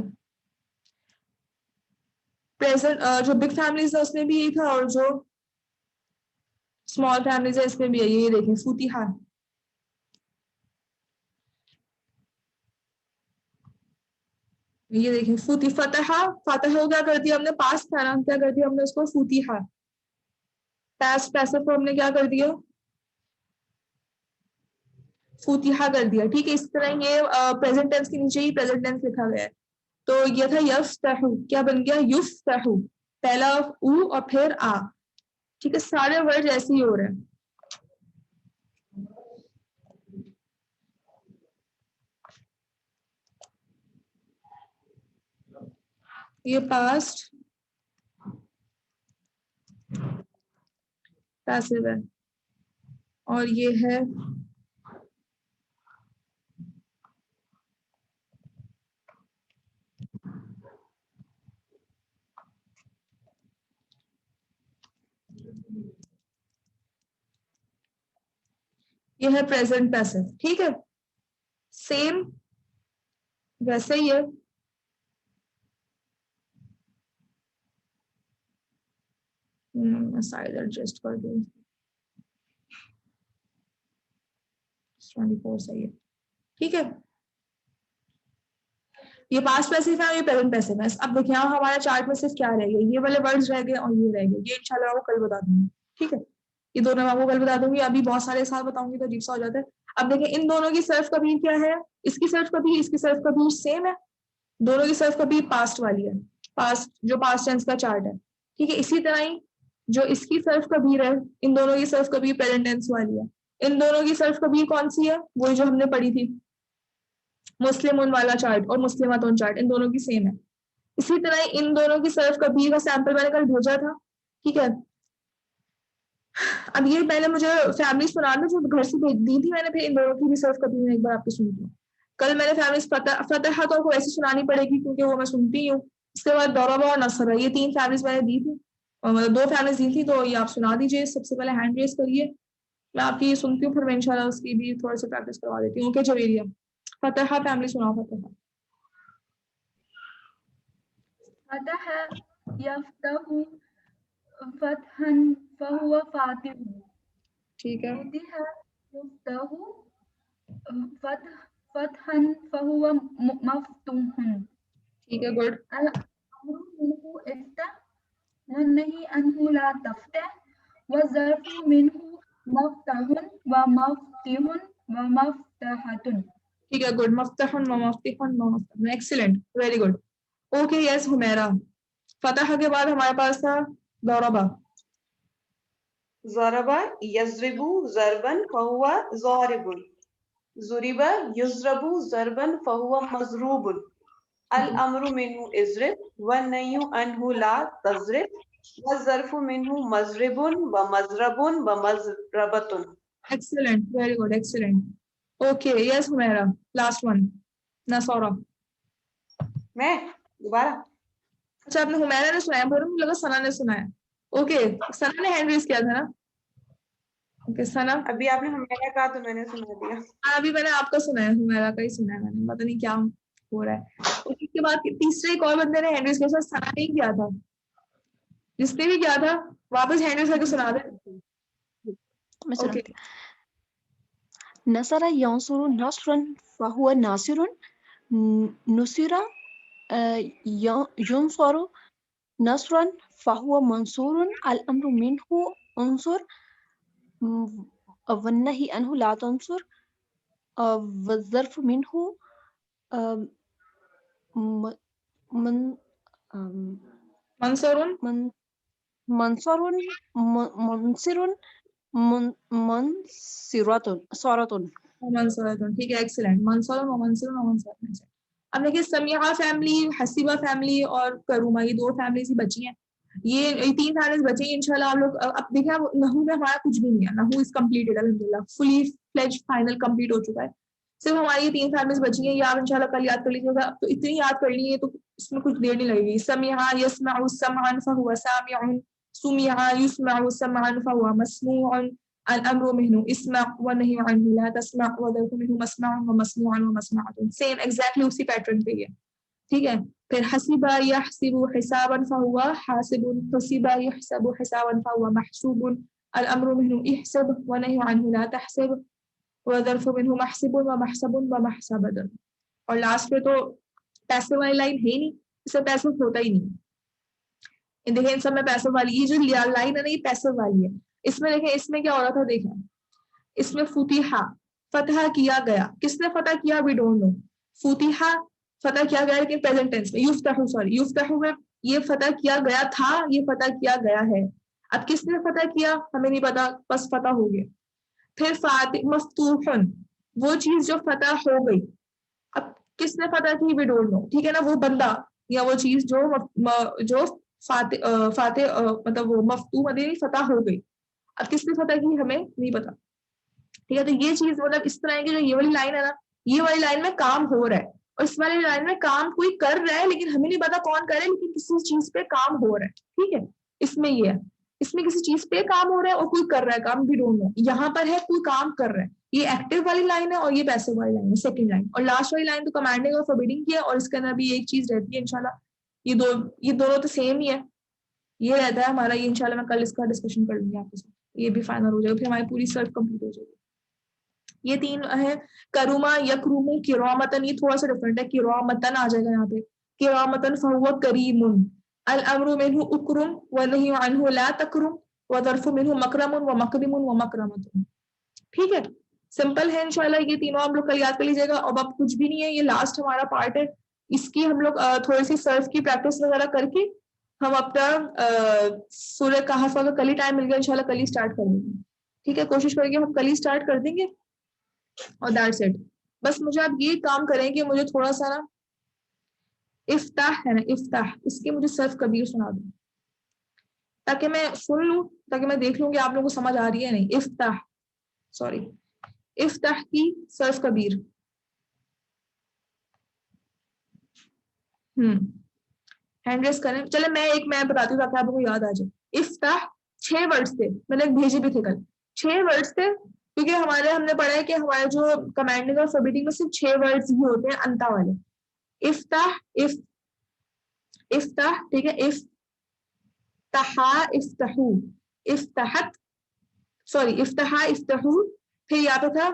प्रेजेंट जो बिग फैमिलीज है उसमें भी यही था, और जो स्मॉल फैमिलीज है इसमें भी यही। ये देखें फूतिहा, ये देखें फूती फतहा, फतहा क्या कर दिया हमने, पास्ट था ना, क्या कर दिया हमने उसको फूतिहा। पास्ट पैसिव को हमने क्या कर दिया, फूतिहा कर दिया। ठीक है, इस तरह ये प्रेजेंट टेंस के नीचे ही प्रेजेंट टेंस लिखा गया है। तो ये था यफ्तहु, क्या बन गया युफ्तहु, पहला ऊ और फिर आ। ठीक है, सारे वर्ड ऐसे ही हो रहे हैं। ये पास्ट पैसिव है, और ये है प्रेजेंट पैसिव। ठीक है, सेम वैसे ही है। साइज एडजस्ट कर दूं, 24 सही है। ठीक है, ये पास्ट पैसिव है, ये प्रेजेंट पैसिव है। अब देखिए यहाँ हमारा चार्ट में सिर्फ क्या रह गया, ये वाले वर्ड्स रह गए और ये रह गए। ये इंशाल्लाह आपको कल बता दूंगी। ठीक है, ये दोनों मैं आपको कल बता दूंगी, अभी बहुत सारे साल बताऊंगी तो अजीब सा हो जाता है। अब देखिए इन दोनों की सर्फ कबीर क्या है, इसकी सर्फ कबीर इसकी सर्फ कबीर सेम है। दोनों की सर्फ कबीर पास्ट वाली है, पास्ट जो पास्ट टेंस का चार्ट है। ठीक है, इसी तरह ही जो इसकी सर्फ कबीर है, इन दोनों की सर्फ कबीर प्रेजेंट टेंस वाली है। इन दोनों की सर्फ कबीर कौन सी है, वही जो हमने पढ़ी थी, मुस्लिम वाला चार्ट और मुस्लिमातुन चार्ट, इन दोनों की सेम है। इसी तरह इन दोनों की सर्फ कबीर का सैंपल मैंने कल भेजा था। ठीक है, अब ये पहले मुझे फैमिली सुना दो जो घर से भेज दी थी मैंने, फिर इन दोनों की भी सर्फ कबीर में एक बार आपको सुनती हूँ। कल मैंने फैमिली फतह तो आपको ऐसे सुनानी पड़ेगी क्योंकि वो मैं सुनती हूँ। इसके बाद दौराबा और नसरा, ये 3 फैमिलीज मैंने दी थी, मतलब 2 फैमिलीज दी थी, तो ये आप सुना दीजिए। सबसे पहले हैंड रेस करिए, मैं आपकी ये सुनती हूँ, फिर मैं इंशाल्लाह उसकी भी थोड़ी सी प्रैक्टिस करवा देती हूँ। ओके जवेरिया, फतह फैमिली सुनाओ। फतह यफ्तहु फतहन फहुव फातिह। ठीक है, फुतिह यफ्तहु फतहन फहुव मफ्तूहन। ठीक है, गुड। अल अम्रु मिन्हु इफ्तह वन्नही अन्हु ला तफ्तह वज़र्फु मिन्हु मफ्तहुन व मफ्तिहुन व मफ्तहतुन। ठीक है, गुड। मफ्तहुन व मफ्तिहुन व मफ्तहुन, excellent, very good. Okay, yes Humaira. फतह के बाद हमारे पास था दौराबा। ज़रबा यज़रिबु ज़रबन फहुवा ज़ारिबुन। ज़ुरिबा युज़रबु ज़रबन फहुवा मज़रूबुन। अल अम्रु मिन्हु इज़रिब वन्नह्यु अन्हु ला तज़रिब वज़्ज़र्फु मिन्हु मज़रिबुन व मज़रबुन व मज़रबतुन। Excellent, very good, excellent. Okay, yes Humaira, last one नसौरा। मैं दोबारा, अच्छा, आपने हुमैरा ने सुनाया, बोलो मुझे लगा सना ने सुनाया। ओके, सना ने हैंड रेज किया था ना। ओके सना, अभी आपने हुमैरा कहा तो मैंने सुना दिया। अभी मैंने आपका सुनाया, हुमैरा का ही सुनाया मैंने, पता नहीं क्या हो रहा है। उसके बाद तीसरे एक और बंदे ने हैंड रेज किया, सना ने ही किया था। जिसने भी किया था वापस हैंड रेज करके सुना दे। ओके, नसरा यंसुरु नस्रन फहुवा नासिरुन। नुसिरा युनसरु नस्रन फहुवा मंसूरुन। अल अम्रु मिन्हु उनसुर वन्नही अन्हु ला तंसुर। वज़्ज़र्फु मिन्हु मंसूरुन मंसरुन मुनसिरुन मुनसिरतुन। मंसूरुन, ठीक है, एक्सीलेंट। मंसूरुन व मंसूरुन व मंसूरुन। अब देखिए समिया फैमिली, हसीबा फैमिली और करूमा, ये 2 फैमिलीज ही बची हैं। ये 3 फैमिलीज बची हैं इंशाल्लाह। आप लोग अब देखिए नहू में हमारा कुछ भी नहीं है, नहू इज कंप्लीटेड अल्हम्दुलिल्लाह, फुली फ्लेज फाइनल कंप्लीट हो चुका है। सिर्फ हमारी ये 3 फैमिलीज बची हैं, ये आप इंशाल्लाह कल याद कर लीजिएगा। तो इतनी याद कर ली है तो इसमें कुछ देर नहीं लगेगी। समिया यस्मउ समअन फहुवा सामिउन, सुमिया युस्मउ समअन फहुवा मस्मूउन, अल-अम्रु मिन्हु इस्मा व नही अन्हु ला तस्मा व ज़रफु मिन्हु मस्मउन व मस्मूअन व मस्मअतुन। सेम एग्जैक्टली उसी पैटर्न पे है, ठीक है। फिर हसीबा यहसिबु हिसाबन फहुवा हासिबुन, हसीबा यहसबु हिसाबन फहुवा महसूबुन, अल-अम्रु मिन्हु इहसिब व नही अन्हु ला तहसिब व ज़रफु मिन्हु महसिबुन व महसबुन व महसबतुन। और लास्ट पे तो पैसिव वाली लाइन है ही नहीं, इससे पैसिव होता ही नहीं। देखिए इन सब में पैसिव वाली ये जो लाइन है ना, ये पैसिव वाली है। इसमें देखें, इसमें क्या हो रहा था, देखें इसमें फुतिहा, फतह किया गया, किसने फतह किया वी डोंट नो। फुतिहा फतह किया गया, लेकिन प्रेजेंट टेंस में। युफ्तहु, सॉरी युफ्तहु में ये फतह किया गया था, ये फतह किया गया है। अब किसने फतह किया हमें नहीं पता, बस फतह हो गया। फिर फातिह मफ्तूहन, वो चीज जो फतह हो गई। अब किसने फतह की वी डोंट नो, ठीक है ना, वो बंदा या वो चीज जो फातिह मतलब वो मफ्तूह मतलब फतह हो गई। अब किसने फतह की हमें नहीं पता, ठीक है। तो ये चीज मतलब इस तरह है कि जो ये वाली लाइन है ना, ये वाली लाइन में काम हो रहा है, और इस वाली लाइन में काम कोई कर रहा है, लेकिन हमें नहीं पता कौन कर रहा है, लेकिन किसी चीज पे काम हो रहा है, ठीक है। इसमें ये है, इसमें किसी चीज पे काम हो रहा है और कोई कर रहा है काम, भी डोंट नो। यहाँ पर है कोई काम कर रहा है, ये एक्टिव वाली लाइन है और ये पैसिव वाली लाइन है, सेकंड लाइन। और लास्ट वाली लाइन तो कमांडिंग और फॉरबिडिंग की है, और इसके अंदर भी एक चीज रहती है इंशाल्लाह, ये दोनों तो सेम ही है, ये रहता है हमारा। ये इंशाल्लाह मैं कल इसका डिस्कशन कर लूंगी आपके साथ, ये भी फाइनल हो जाएगा, फिर हमारी पूरी सर्च कंप्लीट हो जाएगी। ये 3 है, करुमा यकरुमु किरामतन, ये थोड़ा सा डिफरेंट है, किरामतन आ जाएगा यहाँ पे, किरामतन फहुवा करीमुन, अल अम्रु मिन्हु उकरुम व नही अन्हु ला तकरुम व ज़रफु मिन्हु मकरमुन व मकरिमुन व मकरमतुन, ठीक है। सिंपल है इंशाल्लाह, ये तीनों आप लोग कल याद कर लीजिएगा। अब कुछ भी नहीं है, ये लास्ट हमारा पार्ट है, इसकी हम लोग थोड़ी सी सर्फ की प्रैक्टिस वगैरह करके हम अपना सूरह कहफ अगर कल ही टाइम मिल गया इंशाल्लाह कल ही स्टार्ट कर देंगे, ठीक है। कोशिश करेंगे हम कल ही स्टार्ट कर देंगे, और दैट्स इट। बस मुझे आप ये काम करें कि मुझे थोड़ा सा ना इफ्ताह है ना, इफ्ताह, इसके मुझे सर्फ कबीर सुना दो, ताकि मैं सुन लूं, ताकि मैं देख लूं कि आप लोगों को समझ आ रही है नहीं। इफ्ताह, सॉरी इफ्ताह की सर्फ कबीर। हैंड रेस करें, चले मैं बताती हूँ ताकि आप लोगों को याद आ जाए। इफ्ताह 6 वर्ड्स थे, मैंने भेजे भी थे कल, 6 वर्ड्स थे, क्योंकि हमने पढ़ा है कि हमारे जो कमांडिंग और फॉरबिडिंग में सिर्फ 6 वर्ड्स ही होते हैं अंता वाले। इफ्ताह, इफ्ताह, ठीक है। इफ्तहा, इफ्तहू, इफ्तहत, सॉरी इफ्तहा, इफ्तहू, फिर यहाँ पे था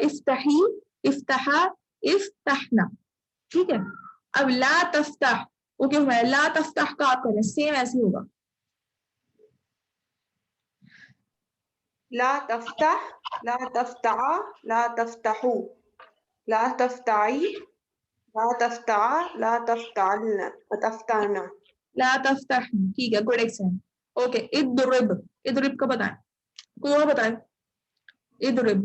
इफ्तही, इफ्तहा, इफ्तहना, ठीक है। अब ला तफ्ताह, ओके हुआ है, ला तफ्ताह का आप करें, सेम ऐसे होगा। ला तफ्ताह, ला तफ्ता, ला तफ्ताहू, ला तफ्ताई, ला तफ्ता, ला तफ्तालना, तफ्ताना, ला तफ्ताह, ठीक है, गुड एक्शन। ओके, इद्रिब, इद्रिब का बताएं, कोई और बताएं। इद्रिब,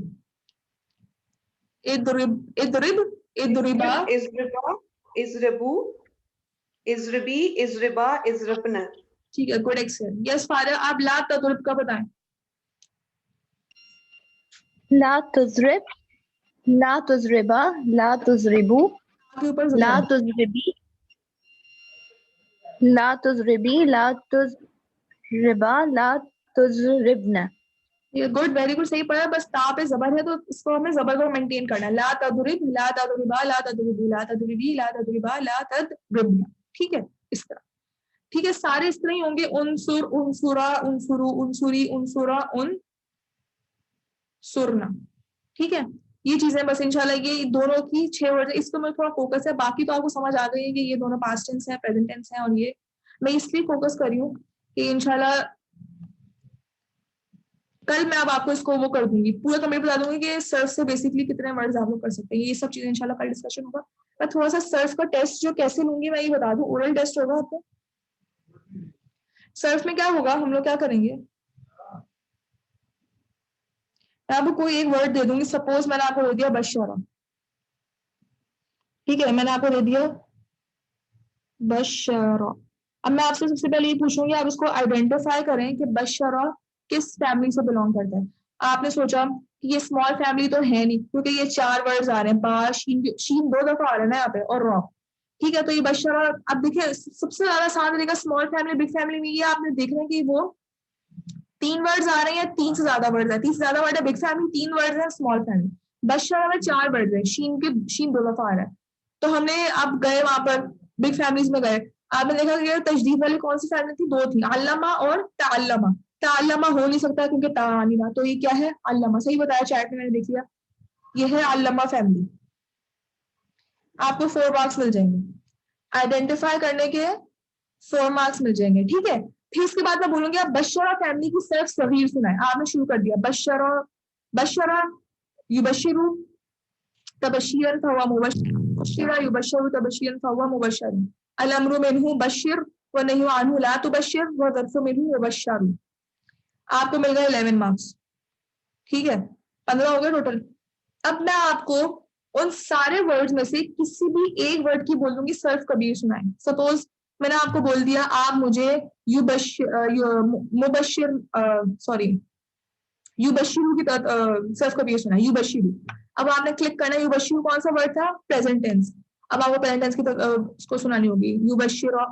इद्रिब, इद्रिब, इद्रिबा, इज़रिबा, इज़रिबू, इज़रिबी, इज़रिबा, इज़रिबना, ठीक है, गुड एक्शन। यस फादर, आप ला तद्रिब का बताएं। ला तुज़रिब, ला तुज़रिबा, ला तुज़रिबू, आपके ऊपर ला ज़ुबान। तुज़रिबी, ला तुज़रिबी, ला तुज़रिबा, ला तुज़रिबना। ये गुड, वेरी गुड, सही पढ़ा। बस ता पे जबर है तो इसको हमें जबर को मेंटेन करना है। ला तदरिब, ला तदरिबा, ला तदरिबू, ला तदरिबी, ला तदरिबा, ला तदरिबना, ठीक है, इस तरह, ठीक है। सारे इस तरह ही होंगे। उनसुर, उनसुरा, उनसुरु, उनसुरी, उनसुरा, उन सुरना, ठीक है। ये चीजें बस इंशाल्लाह ये दोनों की 6 वर्ड, इसको मैं थोड़ा फोकस है, बाकी तो आपको समझ आ गई है कि ये दोनों पास्ट टेंस है, प्रेजेंट टेंस है, और ये मैं इसलिए फोकस कर रही हूँ कि इंशाल्लाह कल मैं अब आपको इसको वो कर दूंगी, पूरा कंप्लीट बता दूंगी कि सर्फ से बेसिकली कितने वर्ड्स आप लोग कर सकते हैं। ये सब चीजें इंशाल्लाह कल डिस्कशन होगा। मैं थोड़ा सा सर्फ का टेस्ट जो कैसे लूंगी मैं ये बता दूं। ओरल टेस्ट होगा आपको। सर्फ में क्या होगा, हम लोग क्या करेंगे, मैं आपको कोई एक वर्ड दे दूंगी। सपोज मैंने आपको दे दिया बशरा, ठीक है, मैंने आपको दे दिया बशरा। अब मैं आपसे सबसे पहले ये पूछूंगी, आप इसको आइडेंटिफाई करें कि बशरा किस फैमिली से बिलोंग करता है। आपने सोचा कि ये स्मॉल फैमिली तो है नहीं, क्योंकि ये 4 वर्ड्स आ रहे हैं, बा शीन, शीन 2 दफा आ रहा है ना यहाँ पे, और रॉ। ठीक है, तो ये बशरा, अब देखिए सबसे ज्यादा आसान तरीका स्मॉल फैमिली बिग फैमिली में ये आपने देखना है कि वो 3 वर्ड्स आ रहे हैं, 3 से ज्यादा वर्ड्स है, 3 से ज्यादा वर्ड है बिग फैमिली, 3 वर्ड्स है स्मॉल फैमिली। बशरा में 4 वर्ड्स है, शीन 2 दफा आ रहा है। तो हमने अब गए वहां पर बिग फैमिलीज में गए, आपने देखा कि तजदीद वाली कौन सी फैमिली थी, 2 थी, अल्लमा और ताल्लमा। ताल्लमा हो नहीं सकता क्योंकि ता नहीं रहा, तो ये क्या है, अल्लमा। सही बताया चैट में, मैंने देख लिया, ये है अल्लमा फैमिली। आपको 4 मार्क्स मिल जाएंगे, आइडेंटिफाई करने के 4 मार्क्स मिल जाएंगे। ठीक है, फिर इसके बाद मैं बोलूंगी आप बशरा फैमिली की सिर्फ सगीर सुनाए। आपने शुरू कर दिया बशरा, बशरा युबशिरु तबशीरन फहुवा मुबश्शिर, बशरा युबशिरु तबशीरन फहुवा मुबश्शिर, अल अम्रु मिन्हु बश्शिर व नही अन्हु ला तुबश्शिर व ज़र्फु मिन्हु मुबश्शरु। आपको मिल गए 11 मार्क्स। ठीक है, 15 हो गए टोटल। अब मैं आपको उन सारे वर्ड्स में से किसी भी एक वर्ड की बोल दूंगी सर्फ कबीर सुनाए। सपोज मैंने आपको बोल दिया, आप मुझे मुबश्शिर सॉरी युबशिरु की सर्फ कबीर सुनाए, युबशिरु। अब आपने क्लिक करना है, युबशिरु कौन सा वर्ड था, प्रेजेंट टेंस। अब आपको प्रेजेंट टेंस की उसको सुनानी होगी, युबशिरा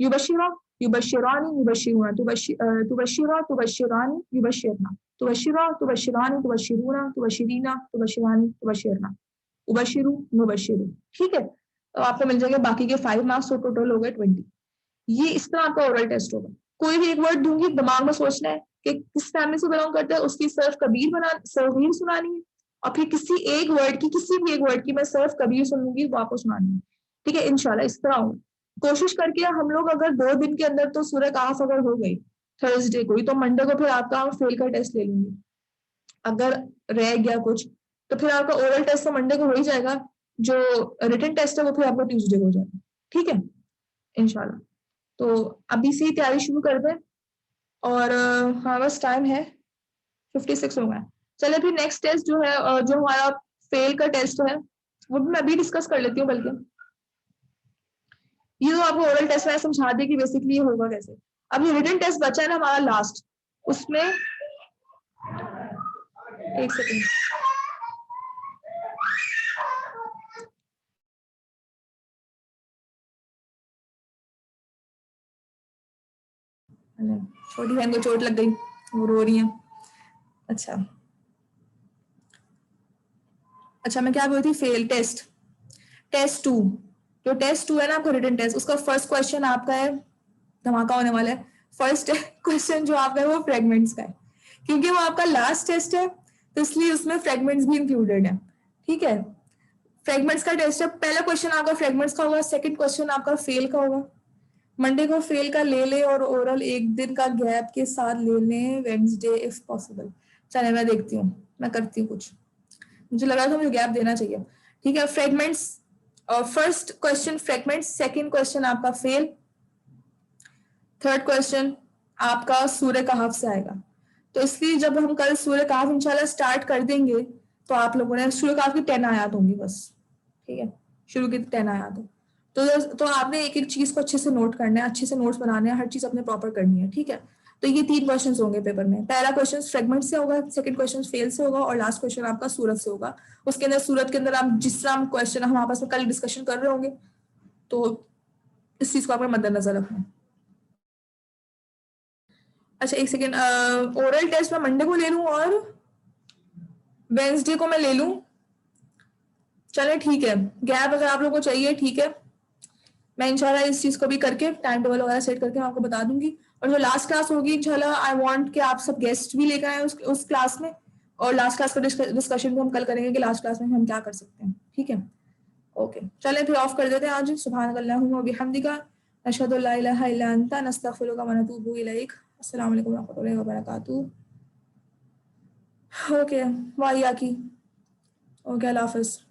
युबशिरा युबशिरानी युबशिरुना, तुबशिरा तुबशिरानी युबशिरना, तुबशिरा तुबशिरानी तुबशिरुना तुबशिरीना तुबशिरानी तुबशिरना, उबशिरु मुबशिरु। ठीक है, तो आपको मिल जाएगा बाकी के 5 मार्क्स, तो टोटल हो गए 20। ये इस तरह आपका ओरल टेस्ट होगा। कोई भी एक वर्ड दूंगी, दिमाग में सोचना है कि किस फैमिली से बिलोंग करता है, उसकी सर्फ कबीर सगीर सुनानी है, और फिर किसी भी एक वर्ड की मैं सर्फ कबीर सुनूंगी, वो आपको सुनानी है। ठीक है, इंशाल्लाह इस तरह होगा। कोशिश करके हम लोग अगर 2 दिन के अंदर तो सूरह काफ अगर हो गई थर्सडे को ही, तो मंडे को फिर आपका फेल का टेस्ट ले लूंगी। अगर रह गया कुछ तो फिर आपका ओरल टेस्ट तो मंडे को हो ही जाएगा, जो रिटन टेस्ट है वो फिर आपका ट्यूसडे को हो जाएगा। ठीक है, इंशाल्लाह। तो अभी से ही तैयारी शुरू कर दें, और हाँ बस टाइम है 56 हो गया। चलिए फिर नेक्स्ट टेस्ट जो है, जो हमारा फेल का टेस्ट है, वो भी मैं अभी डिस्कस कर लेती हूँ। बल्कि ये तो आपको ओरल टेस्ट में समझा दे कि बेसिकली ये होगा कैसे। अब ये रिटन टेस्ट बचा है ना हमारा लास्ट, उसमें एक सेकेंड, छोटी बहन को चोट लग गई, वो रो रही है। अच्छा मैं क्या बोल रही थी, फेल टेस्ट, टेस्ट 2, जो टेस्ट 2 है ना आपका रिटन टेस्ट, उसका फर्स्ट क्वेश्चन आपका है, धमाका होने वाला है। फर्स्ट क्वेश्चन जो आपका है वो फ्रेगमेंट्स का है, क्योंकि वो आपका लास्ट टेस्ट है, तो इसलिए उसमें फ्रेगमेंट्स भी इंक्लूडेड है। ठीक है, फ्रेगमेंट्स का टेस्ट है। पहला क्वेश्चन आपका फ्रेगमेंट्स का होगा, सेकंड क्वेश्चन आपका फेल का होगा। मंडे को फेल का ले ले, और ओरल एक दिन का गैप के साथ ले लें, वेडनेसडे इफ पॉसिबल। चले मैं देखती हूँ, मैं करती हूँ कुछ, मुझे लगा था मुझे गैप देना चाहिए। ठीक है, fragments, first question fragments, second question आपका फेल, थर्ड क्वेश्चन आपका सूरह कहफ से आएगा। तो इसलिए जब हम कल सूरह कहफ इंशाल्लाह स्टार्ट कर देंगे, तो आप लोगों ने सूरह कहफ की 10 आयत होंगी बस। ठीक है, शुरू की 10 आयत हो, तो आपने एक एक चीज को अच्छे से नोट करना है, अच्छे से नोट्स बनाने हैं, हर चीज अपने प्रॉपर करनी है। ठीक है, तो ये 3 क्वेश्चन होंगे पेपर में। पहला क्वेश्चन फ्रेगमेंट से होगा, सेकंड क्वेश्चन फेल से होगा, और लास्ट क्वेश्चन आपका सूरत से होगा। उसके अंदर सूरत के अंदर आप जिस तरह क्वेश्चन हम आपस में कल डिस्कशन कर रहे होंगे, तो इस चीज को आपको मद्देनजर रखना। अच्छा एक सेकेंड, ओरल टेस्ट मैं मंडे को ले लूं और वेडनेसडे को मैं ले लूं, चले ठीक है। गैप अगर आप लोगों को चाहिए ठीक है, मैं इंशाल्लाह इस चीज को भी करके टाइम टेबल वगैरह सेट करके मैं आपको बता दूंगी। और जो लास्ट क्लास होगी इंशाल्लाह आई वांट कि आप सब गेस्ट भी लेकर आए उस क्लास में, और लास्ट क्लास का डिस्कशन भी हम कल करेंगे कि लास्ट क्लास में हम क्या कर सकते हैं। ठीक है, ओके चलें फिर ऑफ कर देते हैं आज। सुब्हानकल्लाहुम्मा व बिहम्दिका अशहदु अल्ला इलाहा इल्ला अंता नस्तगफिरुका व नतूबु इलैक। अस्सलामु अलैकुम व रहमतुल्लाहि व बरकातुहू। ओके वाह याकी, ओके अल्लाह हाफ़िज़।